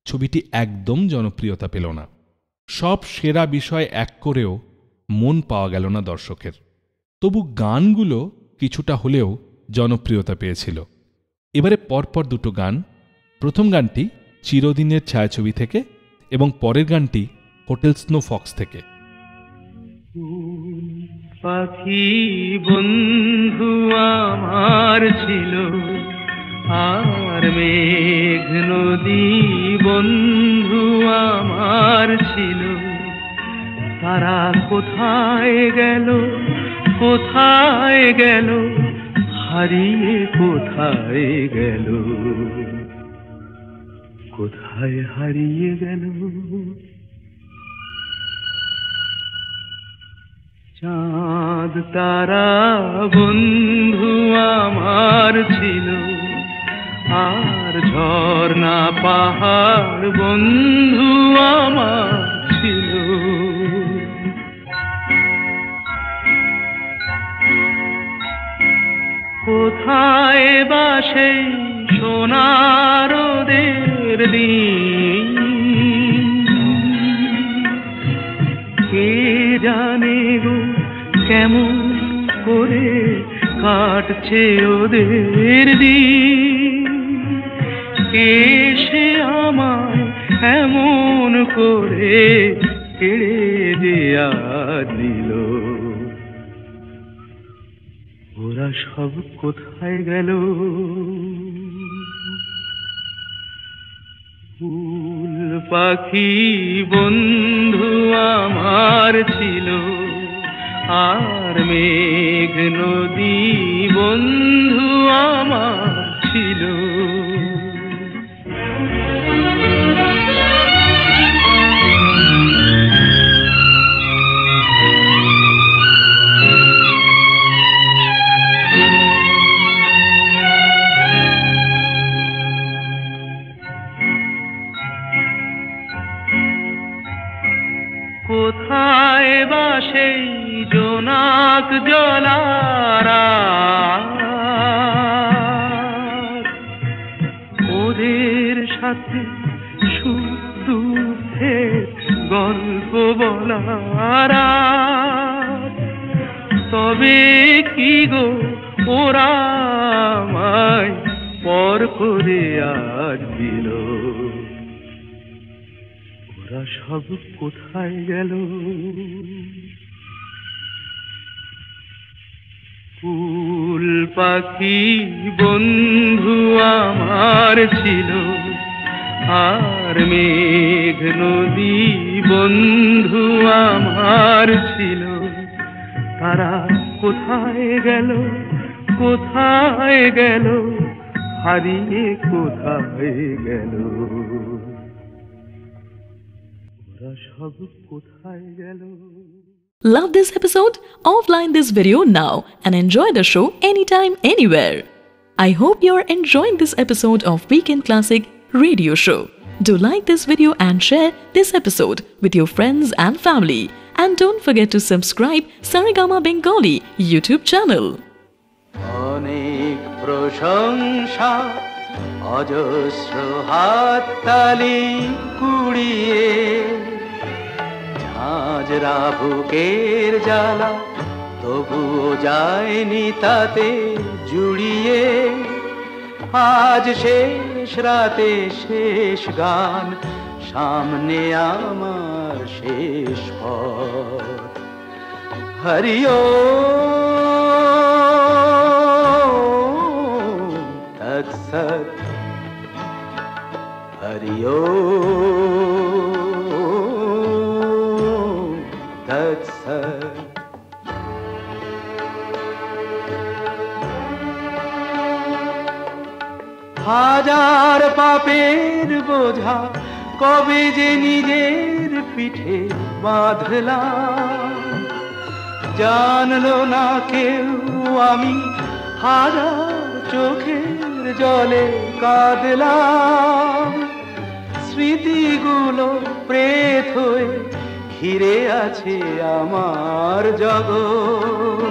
ছবিটি একদম জনপ্রিয়তা পেল না। সব সেরা বিষয় এক করেও মন পাওয়া গেল না দর্শকের। তবু গানগুলো কিছুটা হলেও জনপ্রিয়তা পেয়েছিল। এবারে পরপর দুটো গান। প্রথম গানটি চিরদিনের ছায়াছবি থেকে এবং পরের গানটি হোটেল স্নো ফক্স থেকে। পাখি বন্ধু আমার ছিল, আর মেঘ নদী বন্ধু আমার ছিল, তারা কোথায় গেল, কোথায় গেল, হারিয়ে কোথায় গেল, কোথায় হারিয়ে গেল। চাঁদ তারা বন্ধু আমার ছিল, আর ঝর্ণা পাহাড় বন্ধু আমার ছিল। কোথায় বা সেই সোনার রোদের দিন, কে জানে গো কেমন করে কাটছে ওদের দিন, কে সে আমায় এমন করে কেড়ে দেয়া দিল। ওরা সব কোথায় গেল? ফুল পাখি বন্ধু আমার ছিল, আর মেঘ নদী বন্ধু আমার ছিল। কোথায় বা সেই জোনাক জলারা, ওদের সাথে সুখ দুঃখের গল্প বলারা, তবে কি গো ওরা আমায় পর করে আজ দিল। ওরা সব কোথায় গেল? ফুল পাখি বন্ধু আমার ছিল, আর মেঘ নদী বন্ধু আমার ছিল, তারা কোথায় গেল, কোথায় গেল, হারিয়ে কোথায় গেল। Love this episode? Offline this video now and enjoy the show anytime, anywhere. I hope you're enjoying this episode of Weekend Classic Radio Show. Do like this video and share this episode with your friends and family. And don't forget to subscribe Saregama Bengali YouTube channel. অনেক প্রশংসা, অজস্র হাততালি কুড়িয়ে, ঝাঁঝরা বুকের জ্বালা তবুও যায়নি তাতে জুড়িয়ে। আজ শেষ রাতে শেষ গান, সামনে আমার শেষ পথ। হরিও তৎসৎ, হরিও তৎসৎ। হাজার পাপের বোঝা কবে যে নিজের পিঠে বাঁধলাম, জানলো না কেউ আমি হাজার চোখের জলে কাঁদলাম। স্মৃতিগুলো প্রেত হয়ে ঘিরে আছে আমার জগৎ,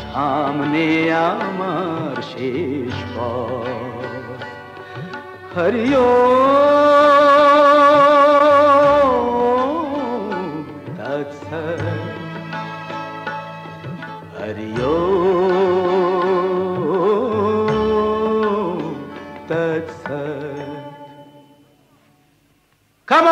সামনে আমার শেষ পথ। হরিও তৎসৎ,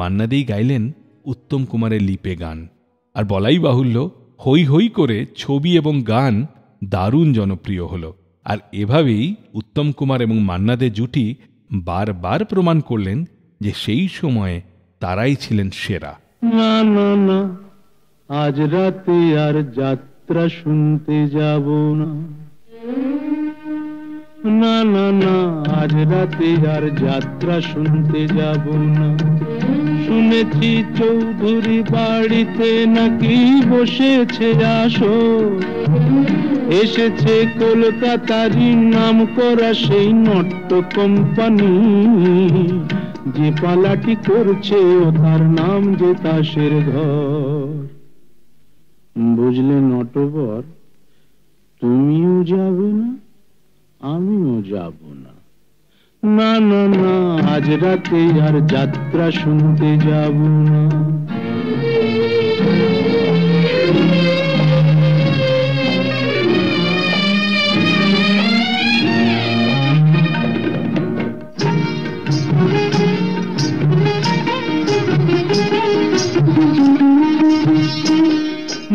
মান্নাদেই গাইলেন উত্তম কুমারের লিপে গান। আর বলাই বাহুল্য, হই হই করে ছবি এবং গান দারুণ জনপ্রিয় হল। আর এভাবেই উত্তম কুমার এবং মান্নাদের জুটি বারবার প্রমাণ করলেন যে সেই সময়ে তারাই ছিলেন সেরা। না না না, আজ রাতে আর যাত্রা শুনতে যাব না। না না না, আজ রাতে আর যাত্রা শুনতে যাব না। শুনেছি চৌধুরী বাড়িতে নাকি বসেছে আসর, এসেছে কলকাতারই নাম করা সেই নট্য কোম্পানি, যে পালাটি করছে ও তার নাম যে তাসের ঘর। বুঝলে নটবর, তুমিও যাবে না, আমিও যাব না। না না না, আজ রাতে আর যাত্রা শুনতে যাব না।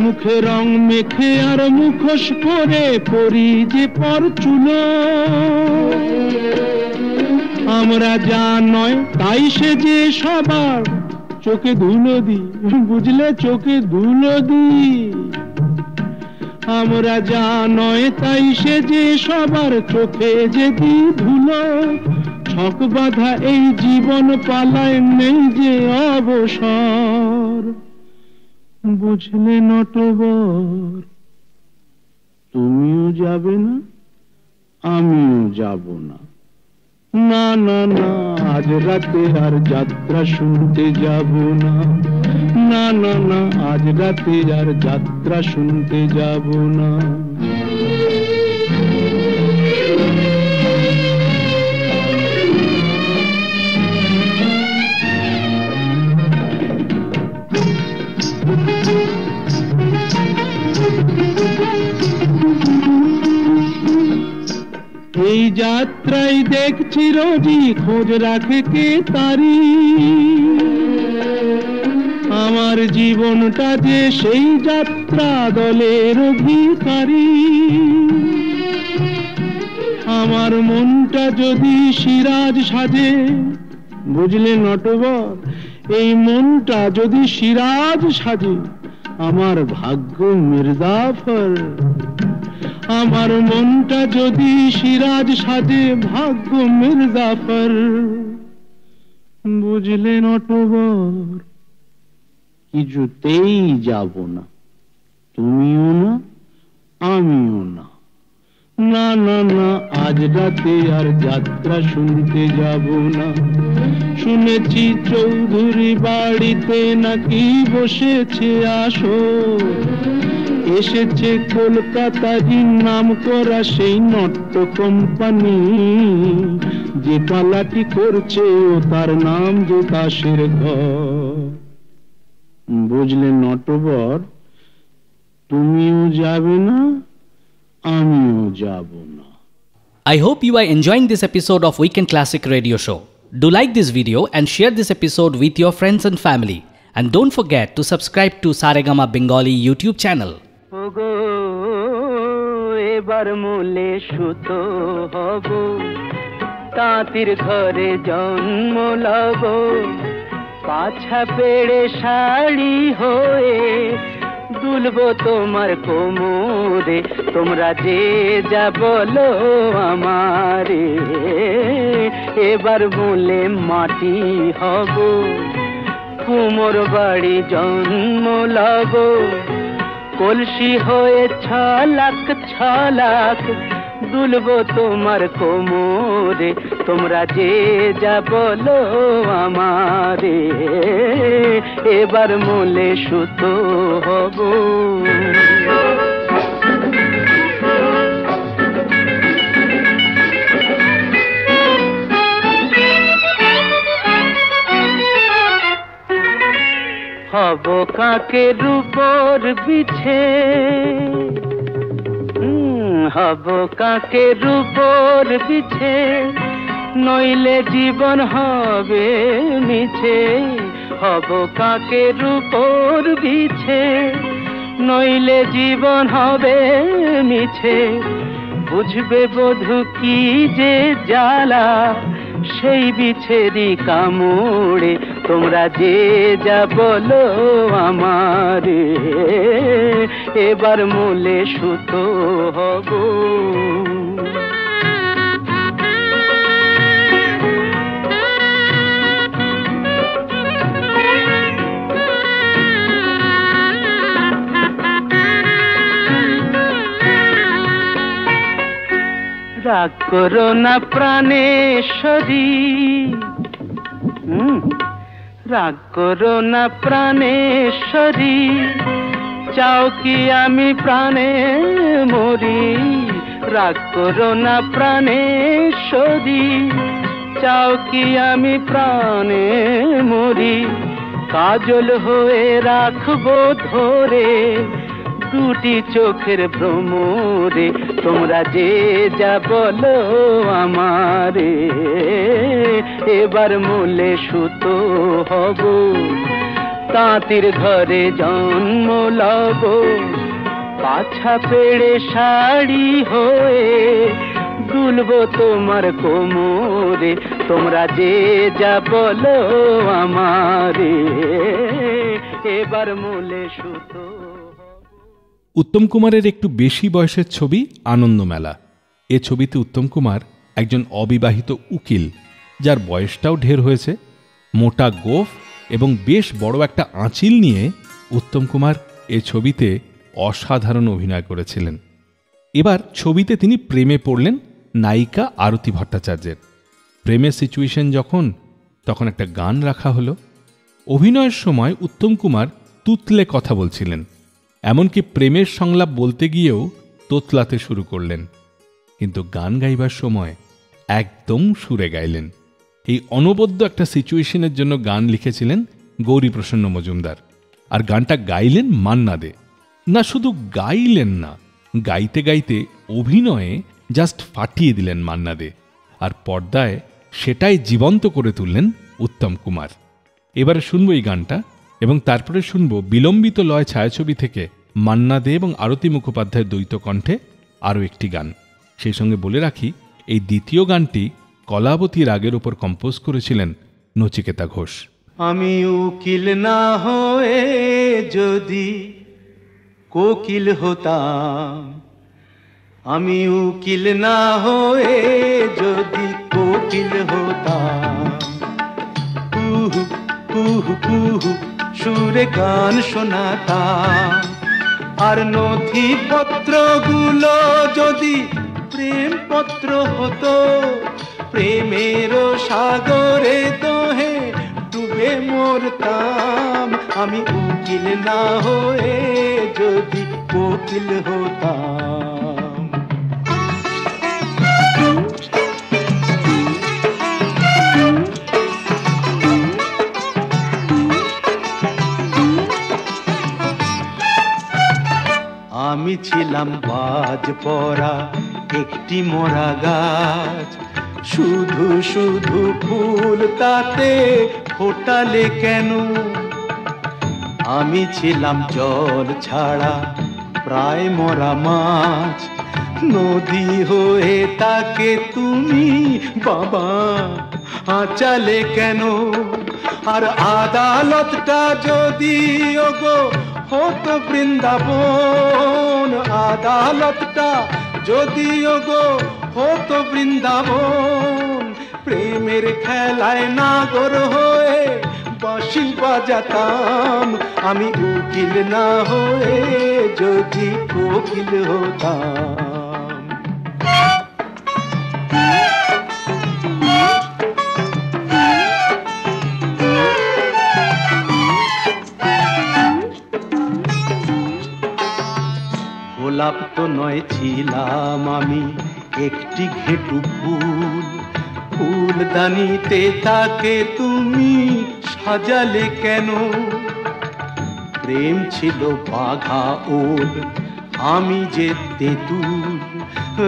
মুখে রং মেখে আর মুখোশ পরে পরি যে পরচুল, আমরা যা নয় তাই সে যে সবার চোখে ধুলো দিই। বুঝলে, চোখে ধুলো দিই। আমরা যা নয় তাই সে যে সবার চোখে যে দি ধুলো। ছক বাঁধা এই জীবন পালায় নেই যে অবসর। বুঝলে নটবর, তুমিও যাবে না, আমিও যাব না। না না না, আজ রাতে আর যাত্রা শুনতে যাব না। না না না, আজ রাতে আর যাত্রা শুনতে যাব না। এই যাত্রায় দেখছি রোজই খোঁজ রাখে কে তারি, আমার জীবনটা যে সেই যাত্রা দলের অধিকারী। আমার মনটা যদি সিরাজ সাজে, বুঝলে নটবর, এই মনটা যদি সিরাজ সাজে, আমার ভাগ্য মির্জাফর। আমার মনটা যদি সিরাজ সাজে, ভাগ্য মির্জাফর। বুঝলে নটবর, কিছুতেই যাব না, তুমিও না, আমিও না। না না না, আজ রাতে আর যাত্রা শুনতে যাব না। শুনেছি চৌধুরী বাড়িতে নাকি বসেছে আসর, এসেছে কলকাতারই নাম করা সেই নট্য কোম্পানি, যে পালাটি করছে ও তার নাম যে তাসের ঘর। বুঝলে নটবর, তুমিও যাবে না, আমিও যাব না। I hope you are enjoying this episode of Weekend Classic Radio Show. Do like this video and share this episode with your friends and family. And don't forget to subscribe to Saregama Bengali YouTube channel. ওগো এবার মূলে সুতো হব, তাঁতির ঘরে জন্ম লব, পাছা পেড়ে শাড়ি হয়ে দুলবো তোমার কোমরে। তোমরা যে যা বলো আমারে, এবার মূলে মাটি হব, কুমোর বাড়ি জন্ম লব, কলসি হয়ে ছলাক ছলাক দুলবো তোমার কোমরে। তোমরা যে যা বলো আমারে, এবার মূলে সুতো হব। হব কাকের উপর বিছে, হব কাকের উপর বিছে, নইলে জীবন হবে মিছে। হব কাকের উপর বিছে, নইলে জীবন হবে মিছে। বুঝবে বধূ কি যে জ্বালা, সেই বিছেরি কামড়ে। তোমরা যে যা বলো আমারে, এবার মূলে সুতো হব। রাগ করো না প্রাণেশ্বরী, রাগ করো না প্রাণেশ্বরী, চাও কি আমি প্রাণে মরি। রাগ করো না প্রাণেশ্বরী, চাও কি আমি প্রাণে মরি। কাজল হয়ে রাখবো ধরে দুটি চোখের ভ্রমরে। তোমরা যে যা বলো আমারে, এবার মূলে সুতো হব। তাঁতির ঘরে জন্ম লব, পাছা পেড়ে শাড়ি হয়ে দুলবো তোমার কোমরে। তোমরা যে যা বলো আমারে, এবার মূলে সুতো। উত্তম কুমারের একটু বেশি বয়সের ছবি আনন্দমেলা। এ ছবিতে উত্তম কুমার একজন অবিবাহিত উকিল, যার বয়সটাও ঢের হয়েছে। মোটা গোঁফ এবং বেশ বড় একটা আঁচিল নিয়ে উত্তম কুমার এ ছবিতে অসাধারণ অভিনয় করেছিলেন। এবার ছবিতে তিনি প্রেমে পড়লেন নায়িকা আরতি ভট্টাচার্যের। প্রেমের সিচুয়েশন তখন একটা গান রাখা হলো। অভিনয়ের সময় উত্তম কুমার তুতলে কথা বলছিলেন, এমনকি প্রেমের সংলাপ বলতে গিয়েও তোতলাতে শুরু করলেন। কিন্তু গান গাইবার সময় একদম সুরে গাইলেন। এই অনবদ্য একটা সিচুয়েশনের জন্য গান লিখেছিলেন গৌরীপ্রসন্ন মজুমদার, আর গানটা গাইলেন মান্না দে। না শুধু গাইলেন না, গাইতে গাইতে অভিনয়ে জাস্ট ফাটিয়ে দিলেন মান্না দে, আর পর্দায় সেটাই জীবন্ত করে তুললেন উত্তম কুমার। এবারে শুনব এই গানটা, এবং তারপরে শুনব বিলম্বিত লয় ছায়াছবি থেকে মান্না দে এবং আরতি মুখোপাধ্যায়ের দ্বৈত কণ্ঠে আরও একটি গান। সেই সঙ্গে বলে রাখি, এই দ্বিতীয় গানটি কলাবতী রাগের উপর কম্পোজ করেছিলেন নচিকেতা ঘোষ। আমি উকিল না হয়ে যদি কোকিল হতাম, আমি উকিল না হয়ে যদি কোকিল হতাম, কুহু কুহু কুহু সুরে গান শোনাতাম। আর নথিপত্রগুলো যদি প্রেমপত্র হতো, প্রেমের সাগরে দোহে ডুবে মরতাম। আমি উকিল না হয়ে যদি কোকিল হতাম। আমি ছিলাম বাজ পড়া একটি মরা গাছ, শুধু শুধু ফুল তাতে ফোটালে কেন? আমি ছিলাম জল ছাড়া প্রায় মরা মাছ, নদী হয়ে তাকে তুমি বাবা আঁচালে কেন? আর আদালতটা যদি ওগো হতো বৃন্দাবন, আদালতটা যদি ওগো হতো বৃন্দাবন, প্রেমের খেলায় নাগর হয়ে বাঁশি বাজাতাম। আমি উকিল না হয়ে যদি কোকিল হতাম। গোলাপ তো নয় ছিলাম আমি একটি ঘেটু ফুল, ফুলদানিতে তাকে তুমি সাজালে কেন? প্রেম ছিল বাঘা ওল, আমি যে তেঁতুল,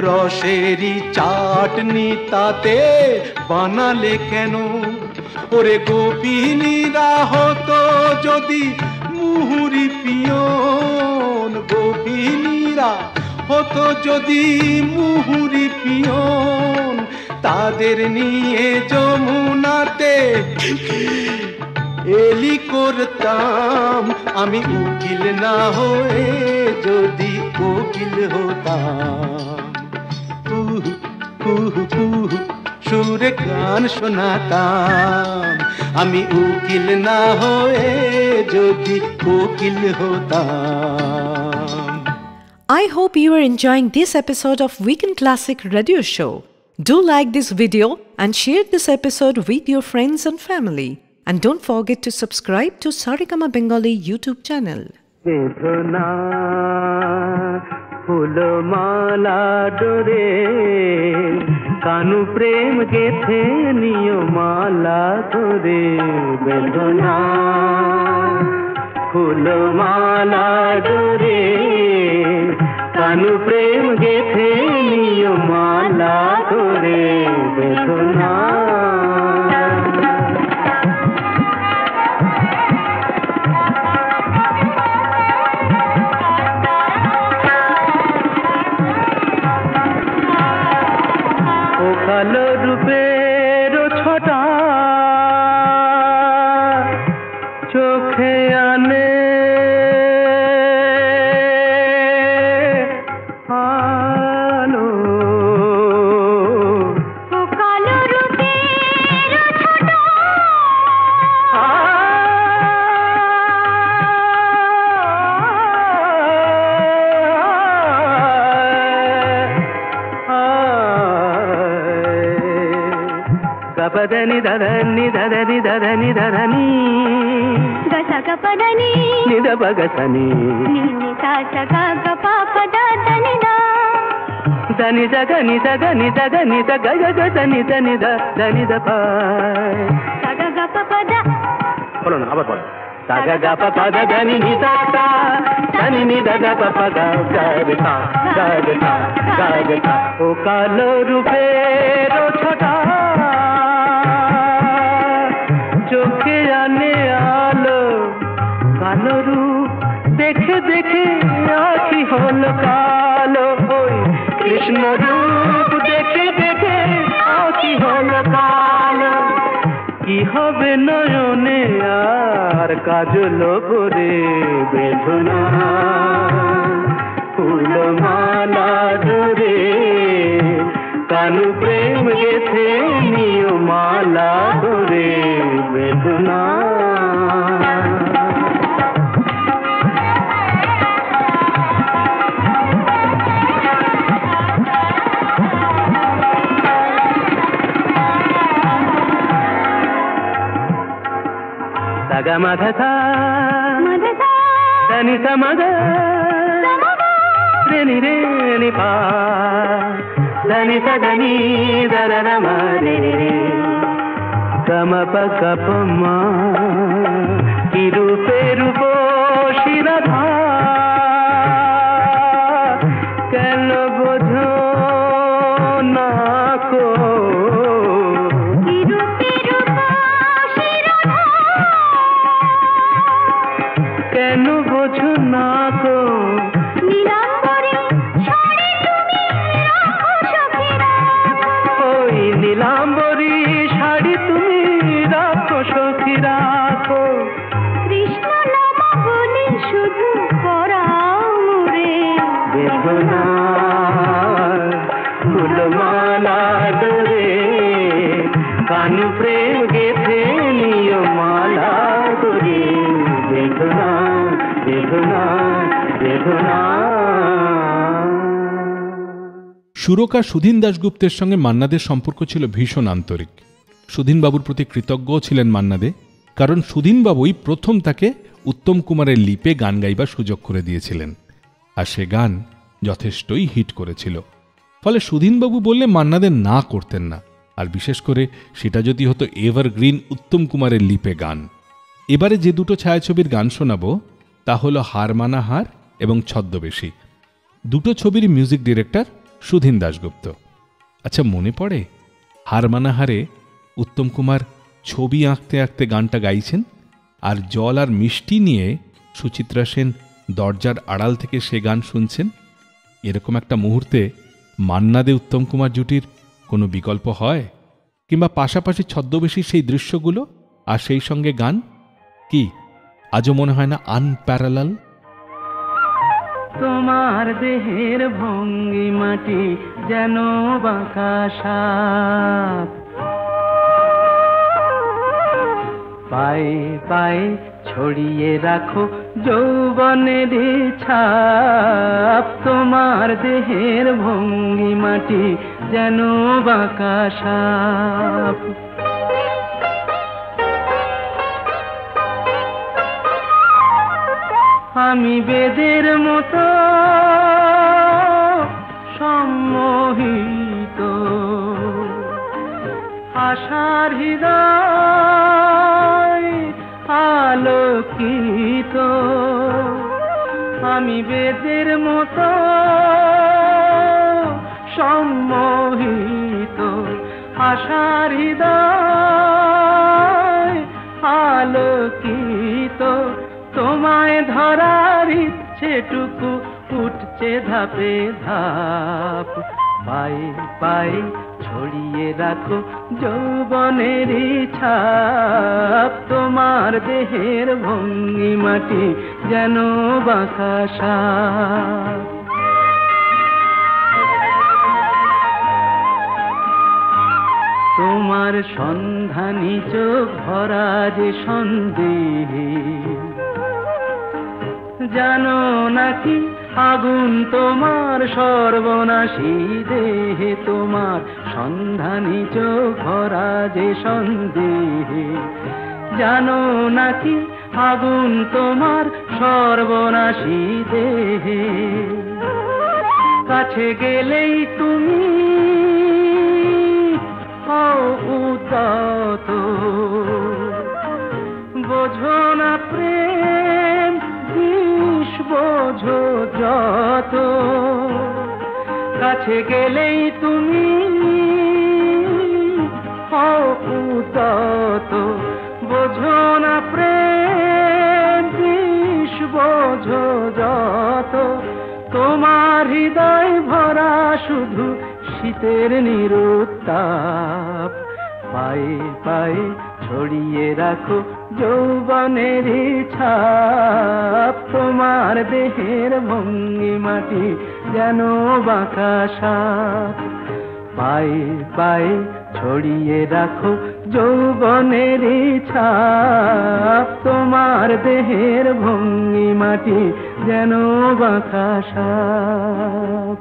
রসেরই চাটনি তাতে বানালে কেন? ওরে গোপিনীরা হতো যদি মুহুরি পিয়ন, গোপিনীরা হতো যদি মুহুরি পিয়ন, তাদের নিয়ে যমুনাতে এলি করতাম আমি উকিল না হয়ে যদি কোকিল হতাম। সুরে গান শোনাতাম আমি উকিল না হয়ে যদি কোকিল হতাম। I hope you are enjoying this episode of Weekend Classic Radio Show. Do like this video and share this episode with your friends and family. And don't forget to subscribe to Saregama Bengali YouTube channel. বেদনা ফুলমালা ডোরে কানু প্রেম গেথে নিয় মালা ধরে। বেদনা ফুলমালা ডোরে কানু প্রেম গেথে নিয় মালা ধরে। বেদনা কালো রূপের ছটা চোখে আনে আলো। কালো রূপের ছটা గపదని దదని దదని దదని దదని గసక పదని నిద బగసని నిని సాసక గప పద దని దా దని దగని దగని దగని దగగ దని దని ద దని ద ప సగ గప పద বলো না আবার বলো సగ గప పద దని నిద తా దని నిద గప పద గగ గగ గగ ও কালো রূপের ছোটা চোখে আনে আলো। কালো রূপ দেখে দেখে আখি হলো কালো। ওই কৃষ্ণ রূপ দেখে দেখে আখি হলো কালো। কি হবে নয়নে আর কাজল ভরে। বেদনা ফুলমালা ধরে কানু প্রেম গেথে নিয় মালা ধরে। বেদনা సగ మధ దని సమగ రేని రేని పా దని సదని దరన మరే గమ పగ పమా কি রূপে রূপ শিরধা কেন বোঝো না কো। কি রূপে রূপ শিরধা কেন বোঝো না কো। নীলাম্বরী শাড়ি তুমি রাখো সখী রাখো। ওই নীলাম্বরী শাড়ি তুমি রাখো সখী রাখো। কৃষ্ণ নাম বলে শুধু পরাও মোরে। বেদনা ফুলমালা ধরে কানু প্রেম গেথে নিয় মালা ধরে। বেদনা বেদনা বেদনা। সুরকার সুধীন দাশগুপ্তের সঙ্গে মান্নাদের সম্পর্ক ছিল ভীষণ আন্তরিক। সুধীনবাবুর প্রতি কৃতজ্ঞও ছিলেন মান্নাদে, কারণ সুধীনবাবুই প্রথম তাকে উত্তম কুমারের লিপে গান গাইবার সুযোগ করে দিয়েছিলেন, আর সে গান যথেষ্টই হিট করেছিল। ফলে সুধীনবাবু বললে মান্নাদের না করতেন না, আর বিশেষ করে সেটা যদি হতো এভারগ্রিন উত্তম কুমারের লিপে গান। এবারে যে দুটো ছায়াছবির গান শোনাবো তা হলো হার মানা হার এবং ছদ্মবেশী। দুটো ছবির মিউজিক ডিরেক্টর সুধীন দাশগুপ্ত। আচ্ছা, মনে পড়ে হার মানা হারে উত্তম কুমার ছবি আঁকতে আঁকতে গানটা গাইছেন, আর জল আর মিষ্টি নিয়ে সুচিত্রা সেন দরজার আড়াল থেকে সে গান শুনছেন, এরকম একটা মুহূর্তে মান্না দে উত্তম কুমার জুটির কোনো বিকল্প হয়? কিংবা পাশাপাশি ছদ্মবেশী সেই দৃশ্যগুলো আর সেই সঙ্গে গান, কি আজও মনে হয় না আনপ্যারালাল? তোমার দেহের ভঙ্গিমাটি যেন বাঁকা সাপ, পায়ে পায়ে ছড়িয়ে রাখো যৌবনের ছাপ। তোমার দেহের ভঙ্গিমাটি যেন বাঁকা সাপ। আমি বেদের মতো সম্মোহিত, আশার হৃদয় আলোকিত। আমি বেদের মতো সম্মোহিত, আশার হৃদয় আলোকিত। তোমায় ধরার ইচ্ছেটুকু উঠছে ধাপে ধাপ, পায়ে পায়ে ছড়িয়ে রাখো যৌবনের ছাপ। তোমার দেহের ভঙ্গিমাটি যেন বাঁকা সাপ। তোমার সন্ধানী চোখ ভরা যে সন্দেহে, জানো নাকি আগুন তোমার সর্বনাশী দেহে। তোমার সন্ধানী চোখ ভরা যে সন্দেহে, জানো নাকি আগুন তোমার সর্বনাশী দেহে। কাছে গেলেই তুমি উদাত, বোঝো না প্রেম বিষ বোঝো যত। কাছে গেলেই তুমি উদাত, বোঝো না প্রেম বিষ বোঝো যত। তোমার হৃদয় ভরা শুধু শীতের নিরুত্তাপ, পায়ে পায়ে ছড়িয়ে রাখো যৌবনের ছাপ। তোমার দেহের ভঙ্গিমাটি যেন বাঁকা সাপ, পায়ে পায়ে ছড়িয়ে রাখো যৌবনের ছাপ। তোমার দেহের ভঙ্গিমাটি যেন বাঁকা সাপ।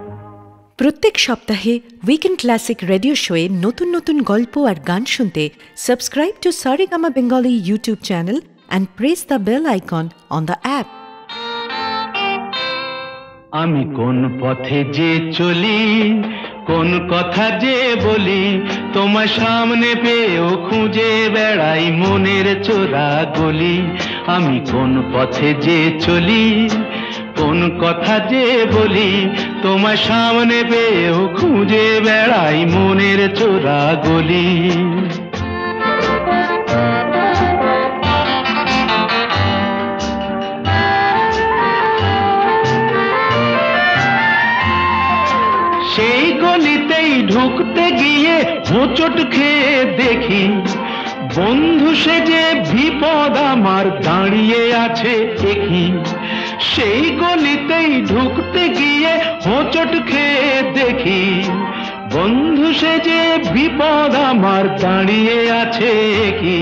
প্রত্যেক সপ্তাহে উইকেন্ড ক্লাসিক রেডিও শোয়ে নতুন নতুন গল্প আর গান শুনতে subscribe to Saregama Bengali YouTube channel and press the bell icon on the app. আমি কোন পথে যে চলি, কোন কথা যে বলি, তোমার সামনে পেয়েও খুঁজে বেড়াই মনের চোরা গলি। আমি কোন পথে যে চলি, কোন কথা যে বলি, তোমার সামনে পেয়েও খুঁজে বেড়াই মনের চোরা গলি। সেই গলিতেই ঢুকতে গিয়ে হোঁচট খেয়ে দেখি, বন্ধু সেজে বিপদ আমার দাঁড়িয়ে আছে একই। সেই গলিতেই ঢুকতে গিয়ে হোঁচট খেয়ে দেখি, বন্ধু সেজে বিপদ আমার দাঁড়িয়ে আছে কি।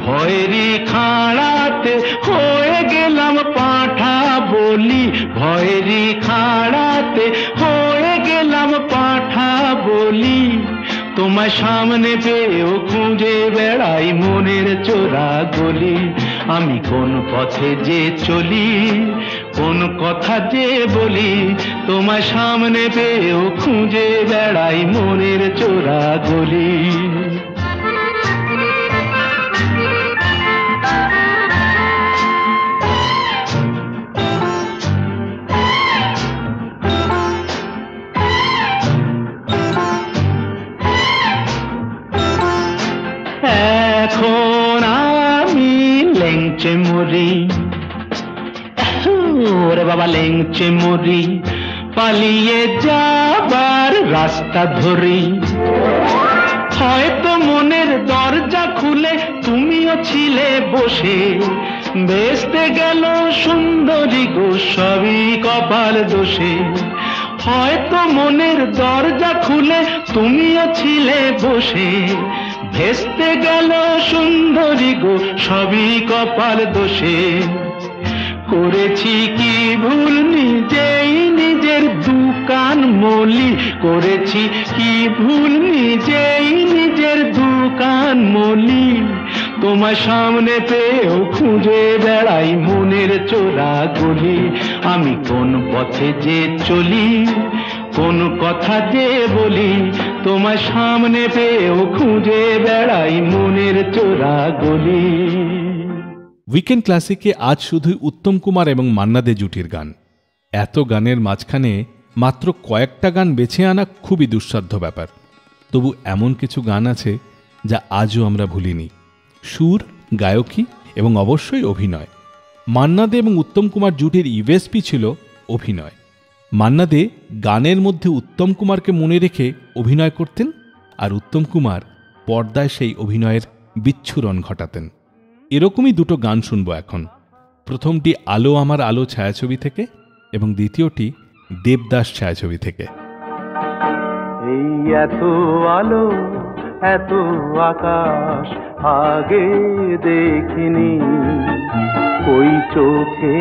ভয়েরই খাড়াতে হয়ে গেলাম পাঁঠা বলি, ভয়েরই খাড়াতে হয়ে গেলাম পাঁঠা বলি। তোমার সামনে পেয়েও খুঁজে বেড়াই মনের চোরা গলি। আমি কোন পথে যে চলি, কোন কথা যে বলি, তোমার সামনে পেয়েও খুঁজে বেড়াই মনের চোরা গলি। এখন আমি লেংচে মরি, ওরে বাবা লেংচে মরি, পালিয়ে যাবার রাস্তা ধরি। হয়তো মনের দরজা খুলে তুমিও ছিলে বসে, বেসতে গেল সুন্দরী গো সবই কপাল দোষে। হয়তো মনের দরজা খুলে তুমিও ছিলে বসে, ভেস্তে গেল সুন্দরী গো সবই কপাল দোষে। করেছি কি ভুল নিজেই নিজের দুকান মলি, করেছি কি ভুল নিজেই নিজের দুকান মলি। তোমার সামনে পেয়েও খুঁজে বেড়াই মনের চোরা গলি। আমি কোন পথে যে চলি, কোন কথা যে বলি, তোমার সামনে পেয়েও খুঁজে বেড়াই মনের চোরা গলি। উইকেন্ড ক্লাসিকে আজ শুধুই উত্তম কুমার এবং মান্না দে জুটির গান। এত গানের মাঝখানে মাত্র কয়েকটা গান বেছে আনা খুবই দুঃসাধ্য ব্যাপার। তবু এমন কিছু গান আছে যা আজও আমরা ভুলিনি। সুর, গায়কী এবং অবশ্যই অভিনয়। মান্না দে এবং উত্তম কুমার জুটির ইউএসপি ছিল অভিনয়। মান্না দে গানের মধ্যে উত্তম কুমারকে মনে রেখে অভিনয় করতেন, আর উত্তম কুমার পর্দায় সেই অভিনয়ের বিচ্ছুরণ ঘটাতেন। এরকমই দুটো গান শুনব এখন। প্রথমটি আলো আমার আলো ছায়াছবি থেকে এবং দ্বিতীয়টি দেবদাস ছায়াছবি থেকে। এই এত আলো এত আকাশ আগে দেখিনি, ওই চোখে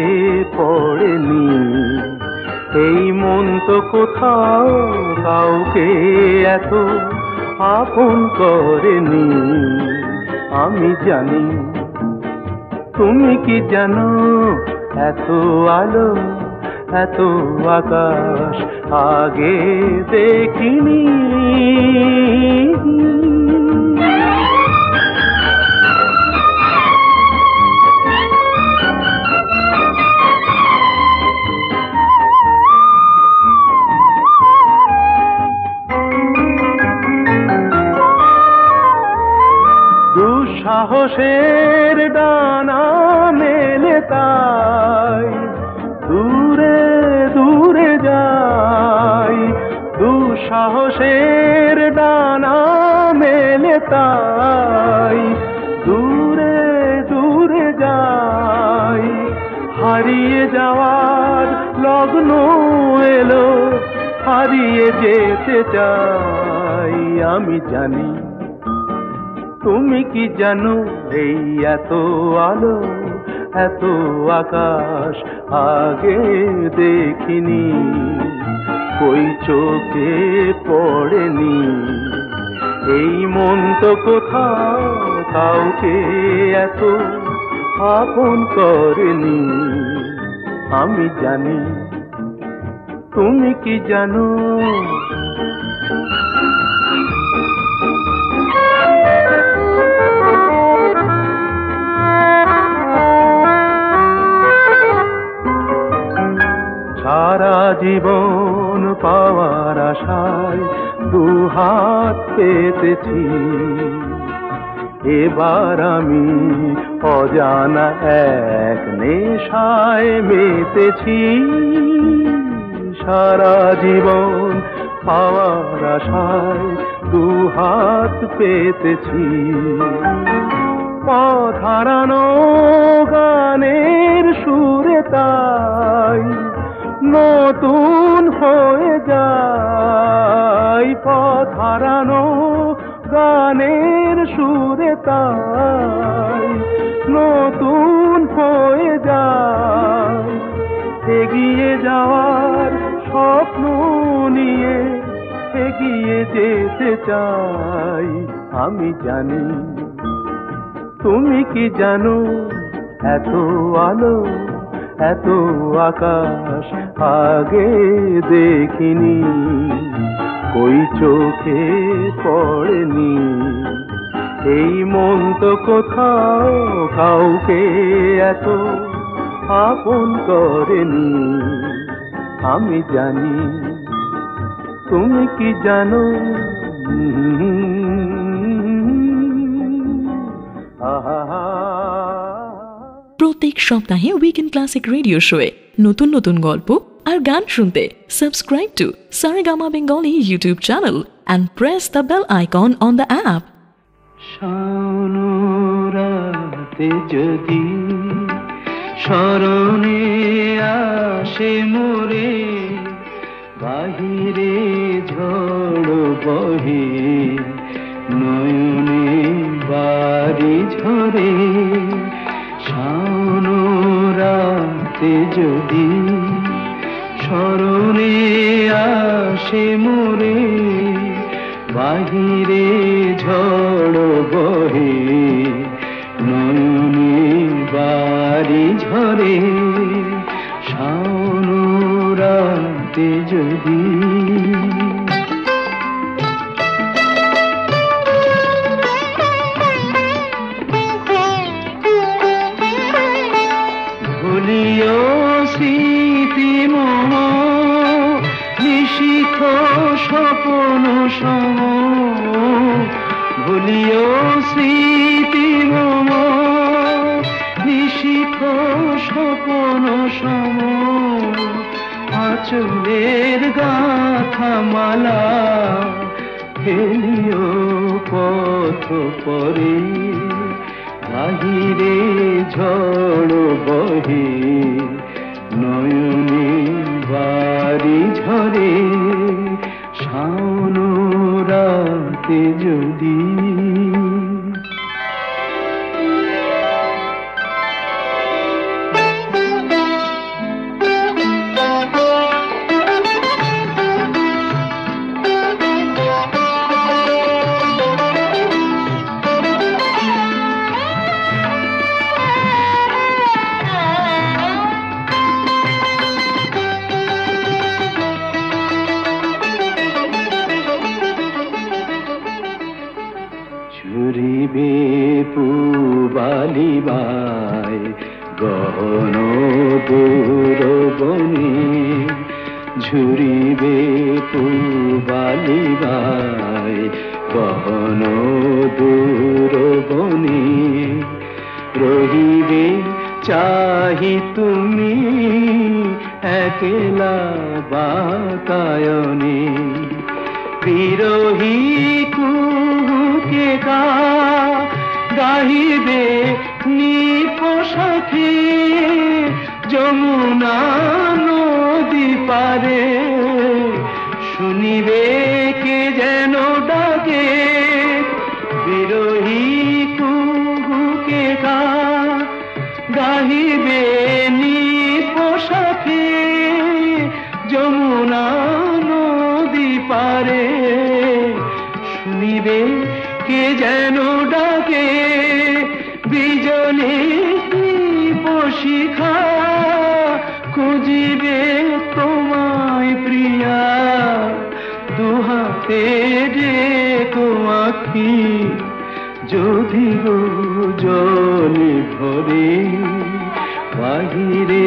পড়েনি। এই মন তো কোথাও কাউকে এত আপন করেনি। আমি জানি, তুমি কি জানো, এত আলো এত আকাশ আগে দেখিনি। দুঃসাহসের ডানা মেলে তাই দূরে দূরে যাই। দুঃসাহসের ডানা মেলে তাই দূরে দূরে যাই। হারিয়ে যাওয়ার লগ্ন এলো, হারিয়ে যেতে চাই। আমি জানি, তুমি কি জানো, এই এত আলো এত আকাশ আগে দেখিনি, ওই চোখে পড়েনি। এই মন তো কোথাও কাউকে এত আপন করেনি। আমি জানি, তুমি কি জানো। সারা জীবন পাওয়ার আশায় দুহাত পেতেছি, এবার আমি অজানা এক নেশায় মেতেছি। সারা জীবন পাওয়ার আশায় দুহাত পেতেছি। পথ হারানো গানের সুরে তাই নতুন হয়ে যায়। পথ হারানো গানের সুরে তাই নতুন হয়ে যায়। এগিয়ে যাওয়ার স্বপ্ন নিয়ে এগিয়ে যেতে চাই। আমি জানি, তুমি কি জানো, এত আলো এত আকাশ আগে দেখিনি, ওই চোখে পড়েনি। এই মন তো কোথাও কাউকে এত আপন করেনি। আমি জানি, তুমি কি জানো। আহা প্রত্যেক সপ্তাহে উইকেন্ড ক্লাসিক রেডিও শোয়ে নতুন নতুন গল্প আর গান শুনতে subscribe to Saregama Bengali YouTube channel and press the bell icon on the app. শানুরাতে যদি স্মরণে আসে মোরে বাহিরে ঝড় বহে নয়নে বাড়ি ঝরে শানুরাতে যদি স্মরণে আসে মোরে বাহিরে ঝড় বহে নয়নে বাড়ি ঝরে শানুরাতে যদি ভুলিও স্মৃতি মোহ নিশিখ স্বপন সম ভুলিও স্মৃতি মোহ নিশিখ স্বপন সম আঁচলের গাথা মালা ফেলিও পথ পরে বাহিরে ঝড় বহে নয়নে বাড়ি ঝরে শানুরাতে যদি ঝুরিবে পুবালিবায় গহন দূর বনে ঝুরিবে পুবালিবায় গহন দূর বনে রহিবে চাহি তুমি একলা বাতায়নে বিরোহী কুহুকে গাহিবে নিপোষাখে যমুনা নদী পারে শুনিবে কে যেন ডাকে বিরোহী কুহুকে গাহিবে নিপোষাখে যমুনা নদী পারে শুনিবে কে যেন ডাকে বিজনে শিখা খুঁজিবে তোমায় প্রিয়া দুহাতে ডেকো আখি যদি গো জলে ভরে বাহিরে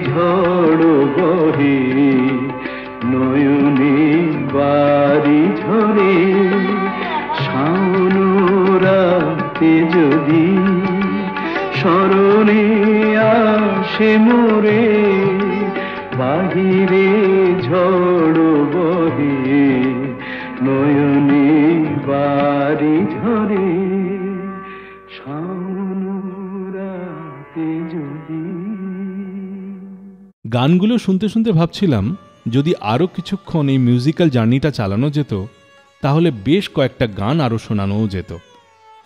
ঝড় বহে নয়নে বাড়ি ঝরে শানুরাতে যদি স্মরণে আসে মোরে বাহিরে ঝড় বহে নয়নে বাড়ি ঝরে শানুরাতে যদি। গানগুলো শুনতে শুনতে ভাবছিলাম যদি আরও কিছুক্ষণ এই মিউজিক্যাল জার্নিটা চালানো যেত তাহলে বেশ কয়েকটা গান আরও শোনানোও যেত,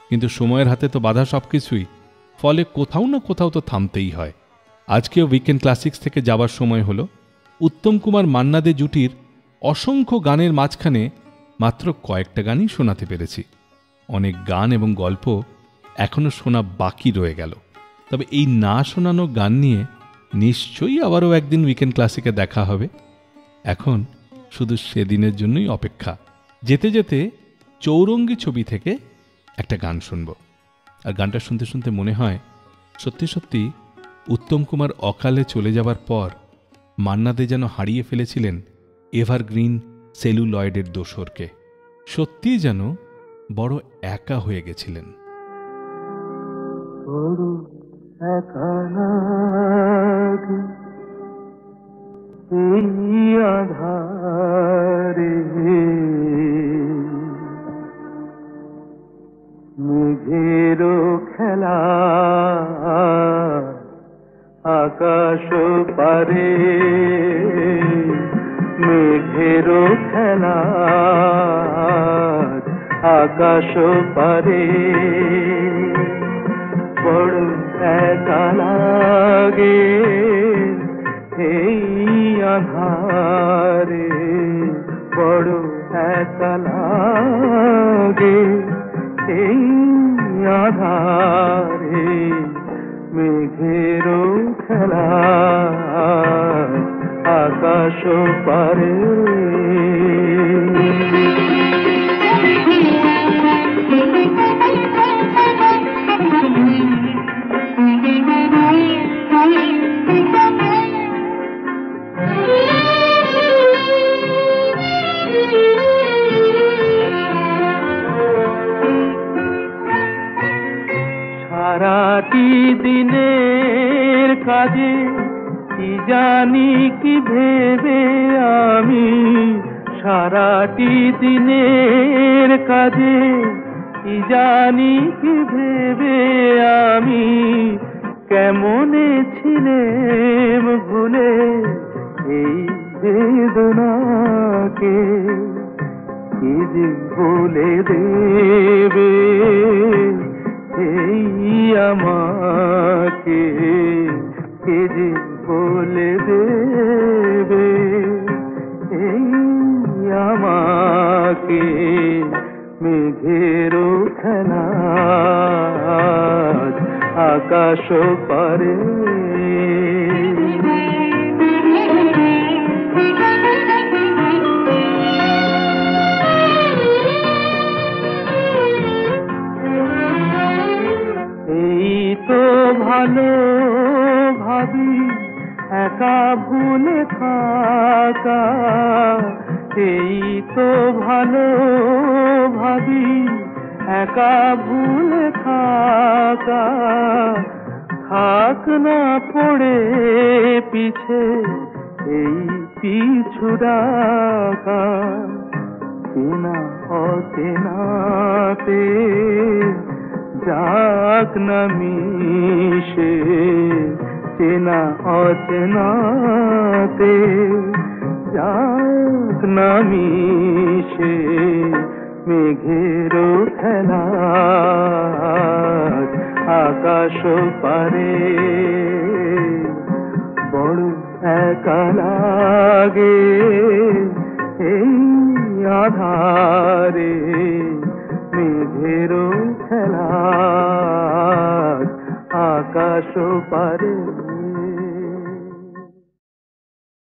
কিন্তু সময়ের হাতে তো বাধা সব কিছুই, ফলে কোথাও না কোথাও তো থামতেই হয়। আজকেও উইকেন্ড ক্লাসিক্স থেকে যাবার সময় হলো। উত্তম কুমার মান্না দে জুটির অসংখ্য গানের মাঝখানে মাত্র কয়েকটা গানই শোনাতে পেরেছি। অনেক গান এবং গল্প এখনও শোনা বাকি রয়ে গেল। তবে এই না শোনানো গান নিয়ে নিশ্চয়ই আবারও একদিন উইকেন্ড ক্লাসিকে দেখা হবে। এখন শুধু সেদিনের জন্যই অপেক্ষা। যেতে যেতে চৌরঙ্গী ছবি থেকে একটা গান শুনব। আর গানটা শুনতে শুনতে মনে হয় সত্যি সত্যি উত্তম কুমার অকালে চলে যাবার পর মান্না দে যেন হারিয়ে ফেলেছিলেন এভারগ্রিন সেলুলয়েডের দোসরকে। সত্যিই যেন বড় একা হয়ে গেছিলেন। বড় একা লাগে এই আধারে, মেঘেরও খেলা আকাশ পারে, মেঘেরও খেলা আকাশ পারে, বড় একা লাগে এই আধারে, বড় একা লাগে এই আধারে, মেঘেরও খেলা আকাশ পারে। সারাটি দিনের কাজে কি জানি কি ভেবে আমি, সারাটি দিনের কাজে কি জানি কি ভেবে আমি, কেমনে ছিলেম ভুলে এই বেদনাকে, কি যে বলে দেবে এই আমাকে, কে যে বলে দেবে এই আমাকে, মেঘেরও খেলা আকাশ পারে। ভালো ভাবি একা ভুলে থাকা, এই তো ভালো ভাবি একা ভুলে থাকা, থাক না পড়ে পিছে এই পিছু ডাকা, চেনা অচেনাতে যাক না মিশে, চেনা অচেনাতে যাক না মিশে, মেঘেরও খেলা আকাশ পারে, বড় একা লাগে এই আধারে, মেঘেরও খেলা আকাশ পারে।